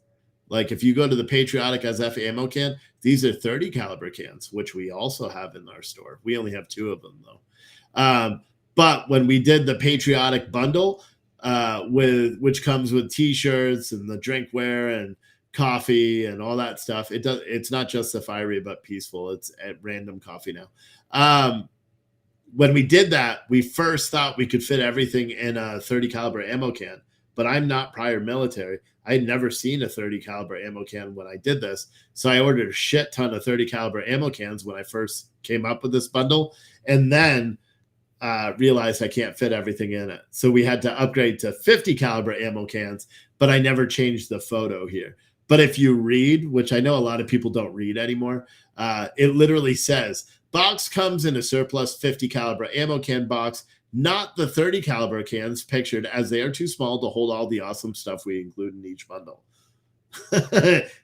Like if you go to the Patriotic as F ammo can, these are 30 caliber cans, which we also have in our store. We only have 2 of them though. But when we did the Patriotic bundle, which comes with T-shirts and the drinkware and coffee and all that stuff, it's not just the fiery but peaceful. It's at random coffee now. When we did that, we first thought we could fit everything in a 30 caliber ammo can, but I'm not prior military. I had never seen a 30 caliber ammo can when I did this. So I ordered a shit ton of 30 caliber ammo cans when I first came up with this bundle, and then realized I can't fit everything in it. So we had to upgrade to 50 caliber ammo cans, but I never changed the photo here. But if you read, which I know a lot of people don't read anymore, it literally says, box comes in a surplus 50 caliber ammo can box, not the 30 caliber cans pictured, as they are too small to hold all the awesome stuff we include in each bundle.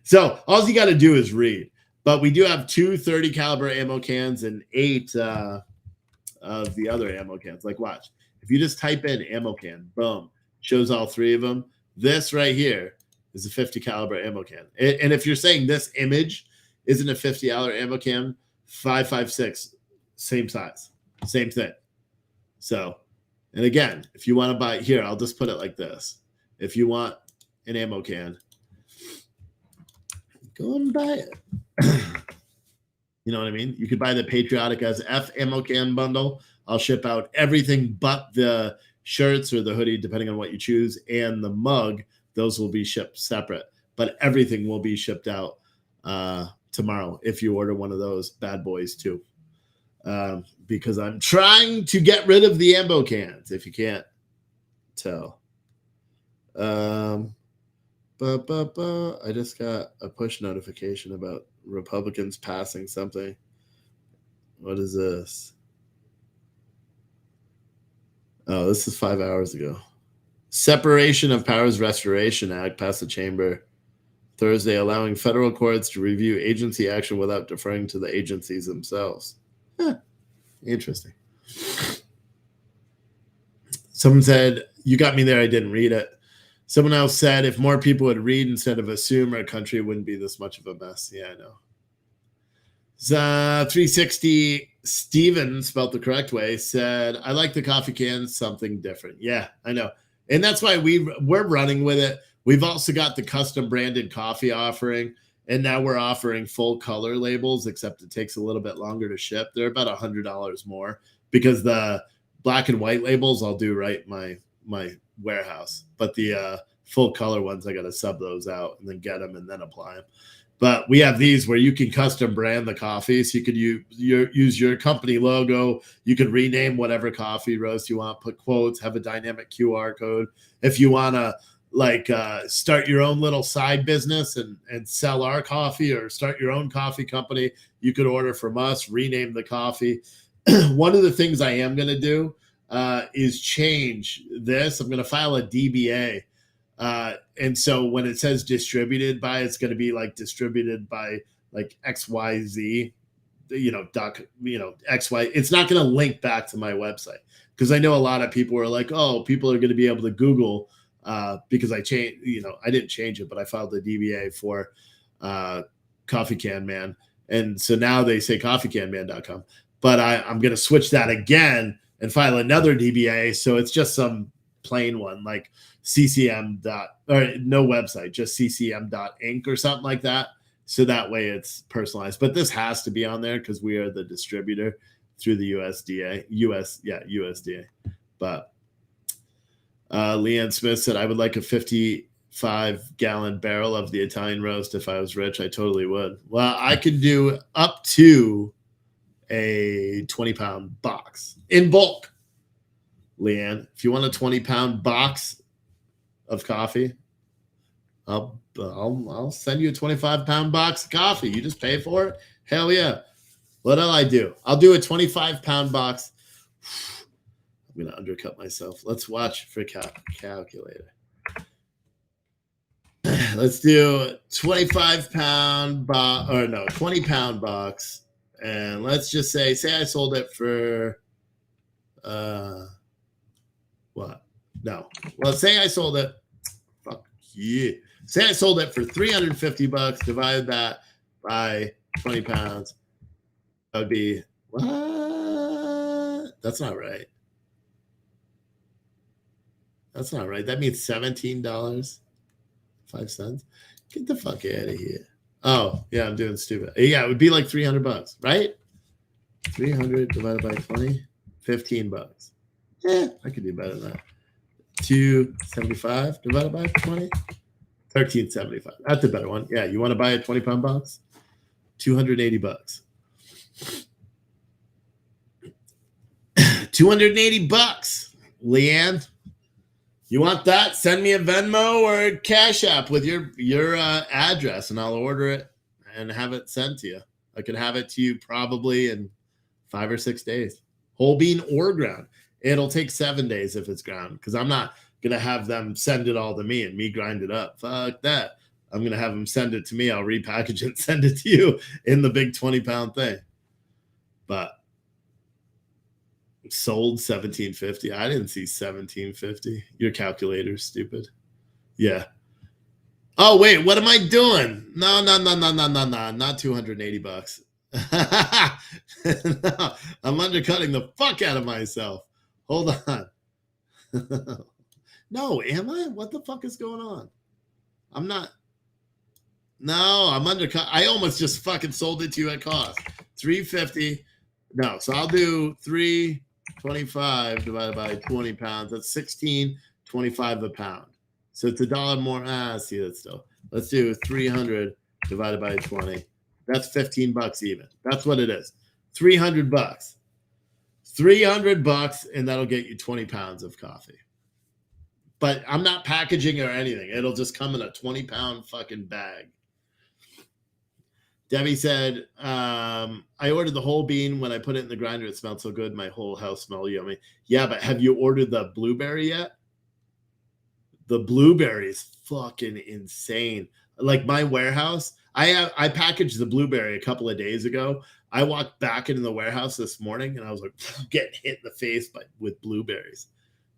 So all you got to do is read. But we do have 2 30 caliber ammo cans and 8 of the other ammo cans. Like, watch. If you just type in ammo can, boom, shows all 3 of them. This right here is a 50 caliber ammo can. And if you're saying this image isn't a 50 caliber ammo can, 5.56, same size, same thing. So, and again, if you want to buy here, I'll just put it like this. If you want an ammo can, go and buy it. You know what I mean? You could buy the Patriotic as F ammo can bundle. I'll ship out everything but the shirts or the hoodie, depending on what you choose, and the mug, those will be shipped separate. But everything will be shipped out tomorrow if you order one of those bad boys too. Because I'm trying to get rid of the Ambo cans, if you can't tell. I just got a push notification about Republicans passing something. What is this? Oh, this is 5 hours ago. Separation of Powers Restoration Act passed the chamber Thursday, allowing federal courts to review agency action without deferring to the agencies themselves. Interesting. Someone said, you got me there, I didn't read it. Someone else said, if more people would read instead of assume, our country wouldn't be this much of a mess. Yeah, I know. 360 Steven, spelled the correct way, said, I like the coffee cans, something different. Yeah, I know. And that's why we're running with it. We've also got the custom branded coffee offering, and now we're offering full color labels, except it takes a little bit longer to ship. They're about $100 more because the black and white labels I'll do right in my warehouse. But the full color ones, I got to sub those out and then get them and then apply them. But we have these where you can custom brand the coffee. So you could use your company logo. You could rename whatever coffee roast you want, put quotes, have a dynamic QR code. If you want to start your own little side business and sell our coffee, or start your own coffee company, you could order from us, rename the coffee. One of the things I am going to do is change this. I'm going to file a DBA. And so when it says distributed by, it's going to be like distributed by like XYZ, XY. It's not going to link back to my website, because I know a lot of people are like, oh, people are going to be able to Google because I changed, I didn't change it, but I filed the DBA for Coffee Can Man. And so now they say coffeecanman.com, but I'm going to switch that again and file another DBA. So it's just some plain one, like CCM or no website, just CCM.inc or something like that. So that way it's personalized. But this has to be on there because we are the distributor through the USDA. But Leanne Smith said, I would like a 55-gallon barrel of the Italian roast. If I was rich, I totally would. Well, I could do up to a 20-pound box in bulk. Leanne, if you want a 20-pound box of coffee, I'll send you a 25-pound box of coffee. You just pay for it. Hell yeah. What'll I do? I'll do a 25-pound box. I'm going to undercut myself. Let's watch for calculator. Let's do 25-pound box, or no, 20-pound box. And let's just say I sold it for, what? No. Well, say I sold it. Fuck yeah. Say I sold it for $350. Divide that by 20 pounds. That would be what? That's not right. That's not right. That means $17.05. Get the fuck out of here. Oh, yeah, I'm doing stupid. Yeah, it would be like $300, right? 300 divided by 20, $15. Yeah, I could do better than that. 275 divided by 20, 1375. That's a better one. Yeah, you want to buy a 20-pound box? $280. $280. Leanne, you want that? Send me a Venmo or a Cash App with your address, and I'll order it and have it sent to you. I could have it to you probably in 5 or 6 days. Whole bean or ground. It'll take 7 days if it's ground, because I'm not going to have them send it all to me and me grind it up. Fuck that. I'm going to have them send it to me. I'll repackage it and send it to you in the big 20-pound thing. But sold $17.50. I didn't see $17.50. Your calculator's stupid. Yeah. Oh, wait. What am I doing? No. Not $280. No, I'm undercutting the fuck out of myself. Hold on. No, am I? What the fuck is going on? I'm not. No, I'm undercut. I almost just fucking sold it to you at cost. $350. No, so I'll do 3 25 divided by 20 pounds. That's 16.25 a pound. So it's $1 more. See that still. Let's do 300 divided by 20. That's $15 even. That's what it is. $300. $300, and that'll get you 20 pounds of coffee. But I'm not packaging or anything. It'll just come in a 20-pound fucking bag. Debbie said, I ordered the whole bean. When I put it in the grinder, it smelled so good. My whole house smelled yummy. Yeah, but have you ordered the blueberry yet? The blueberry is fucking insane. Like my warehouse, I packaged the blueberry a couple of days ago. I walked back into the warehouse this morning and I was like getting hit in the face with blueberries.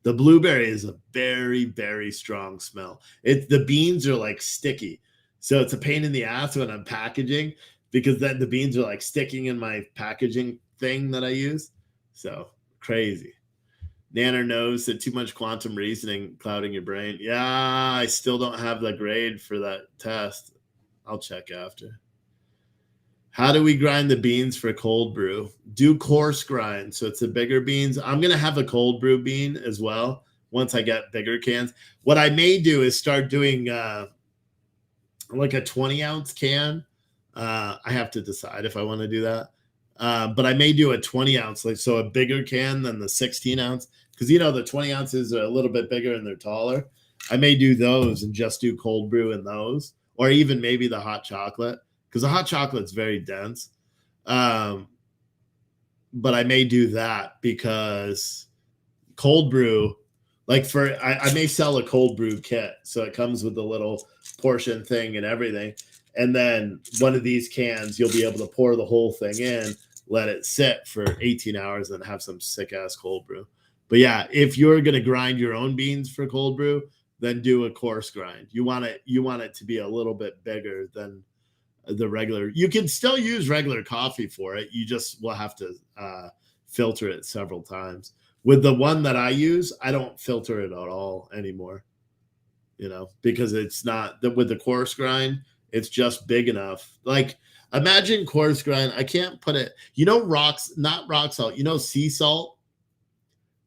The blueberry is a very, very strong smell. The beans are like sticky. So it's a pain in the ass when I'm packaging because then the beans are like sticking in my packaging thing that I use. So crazy. Nanner knows that too much quantum reasoning clouding your brain. Yeah, I still don't have the grade for that test. I'll check after. How do we grind the beans for cold brew? Do coarse grind. So it's the bigger beans. I'm going to have a cold brew bean as well once I get bigger cans. What I may do is start doing like a 20-ounce can. I have to decide if I want to do that. But I may do a 20-ounce, like so a bigger can than the 16-ounce. Because, you know, the 20 ounces are a little bit bigger and they're taller. I may do those and just do cold brew in those. Or even maybe the hot chocolate. Because the hot chocolate's very dense. But I may do that because cold brew, like I may sell a cold brew kit. So it comes with a little portion thing and everything. And then one of these cans, you'll be able to pour the whole thing in, let it sit for 18 hours and have some sick ass cold brew. But yeah, if you're going to grind your own beans for cold brew, then do a coarse grind. You want it to be a little bit bigger than the regular. You can still use regular coffee for it. You just will have to filter it several times. With the one that I use, I don't filter it at all anymore, you know, because it's not with the coarse grind, it's just big enough. Like imagine coarse grind. I can't put it, you know, not rock salt, you know, sea salt,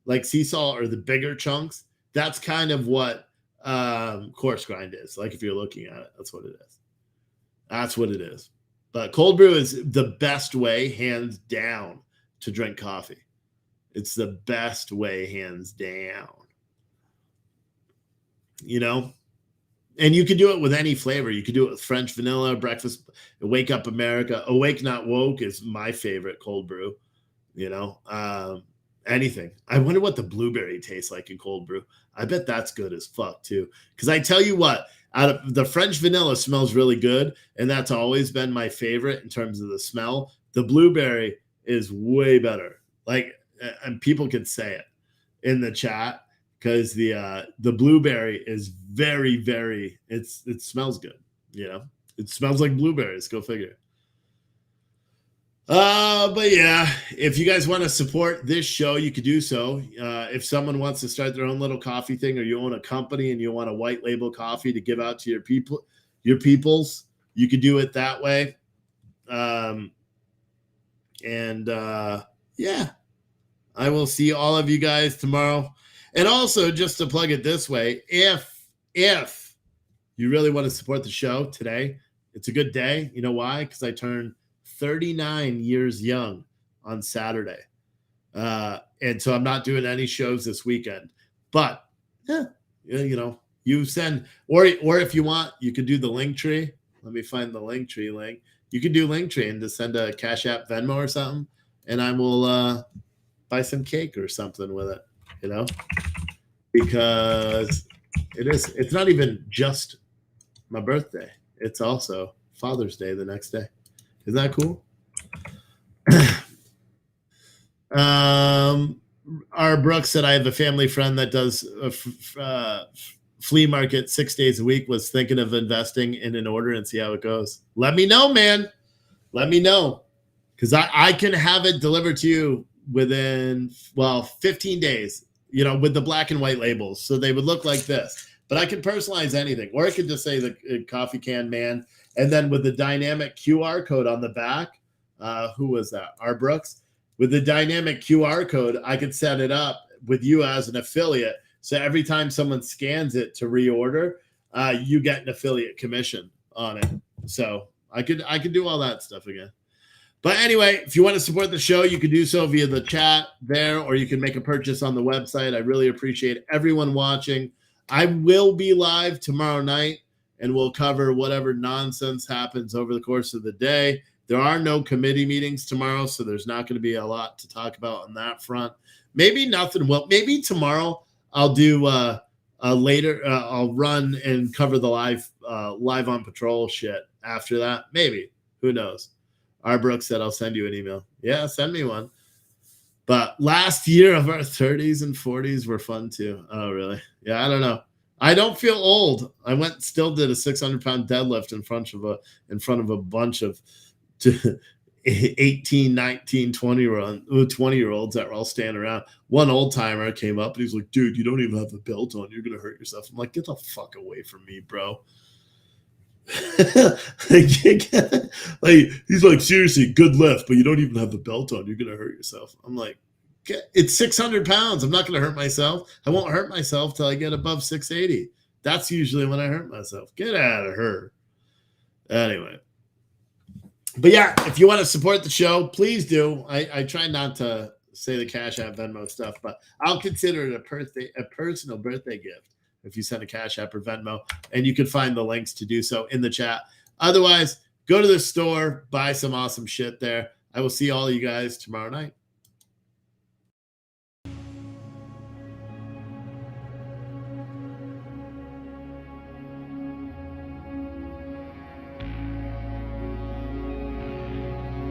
like sea salt or the bigger chunks. That's kind of what coarse grind is. Like if you're looking at it, that's what it is. That's what it is. But cold brew is the best way, hands down, to drink coffee. It's the best way, hands down. You know? And you can do it with any flavor. You could do it with French vanilla, breakfast, Wake Up America. Awake Not Woke is my favorite cold brew. You know? Anything. I wonder what the blueberry tastes like in cold brew. I bet that's good as fuck too. Because I tell you what, out of the French vanilla smells really good, and that's always been my favorite in terms of the smell. The blueberry is way better. Like, and people can say it in the chat because the blueberry is very, very. It smells good. You know, it smells like blueberries. Go figure. But yeah, if you guys want to support this show, you could do so. If someone wants to start their own little coffee thing, or you own a company and you want a white label coffee to give out to your peoples, you could do it that way. Yeah, I will see all of you guys tomorrow. And also, just to plug it this way, if you really want to support the show today, it's a good day. You know why? Because I turned 39 years young on Saturday. And so I'm not doing any shows this weekend. But yeah, you know, you send, or if you want, you could do the link tree. Let me find the link tree link. You could do link tree and just send a Cash App Venmo or something, and I will buy some cake or something with it, you know, because it's not even just my birthday. It's also Father's Day the next day. Isn't that cool? Our Brooks said, I have a family friend that does a flea market 6 days a week, was thinking of investing in an order and see how it goes. Let me know, man. Let me know. Because I can have it delivered to you within, 15 days, you know, with the black and white labels. So they would look like this. But I can personalize anything. Or I could just say the coffee can man. And then with the dynamic QR code on the back, who was that? Our Brooks. with the dynamic QR code, I could set it up with you as an affiliate. So every time someone scans it to reorder, you get an affiliate commission on it. So I could do all that stuff again. But anyway, if you want to support the show, you can do so via the chat there, or you can make a purchase on the website. I really appreciate everyone watching. I will be live tomorrow night, and we'll cover whatever nonsense happens over the course of the day. There are no committee meetings tomorrow, so there's not going to be a lot to talk about on that front. Maybe nothing. Well, maybe tomorrow I'll do later. I'll run and cover the live on patrol shit after that. Maybe. Who knows? R. Brooks said, I'll send you an email. Yeah, send me one. But last year of our 30s and 40s were fun too. Oh, really? Yeah, I don't know. I don't feel old. I still did a 600-pound deadlift in front of a bunch of 18, 19, 20-year-olds that were all standing around. One old timer came up and he's like, dude, you don't even have a belt on. You're going to hurt yourself. I'm like, get the fuck away from me, bro. Like, he's like, seriously, good lift, but you don't even have the belt on. You're gonna hurt yourself. I'm like, it's 600 pounds. I'm not gonna hurt myself. I won't hurt myself till I get above 680. That's usually when I hurt myself. Get out of her. Anyway, but yeah, if you want to support the show, please do. I try not to say the Cash App, Venmo stuff, but I'll consider it a personal birthday gift if you send a Cash App or Venmo, and you can find the links to do so in the chat. Otherwise, go to the store, buy some awesome shit there. I will see all you guys tomorrow night.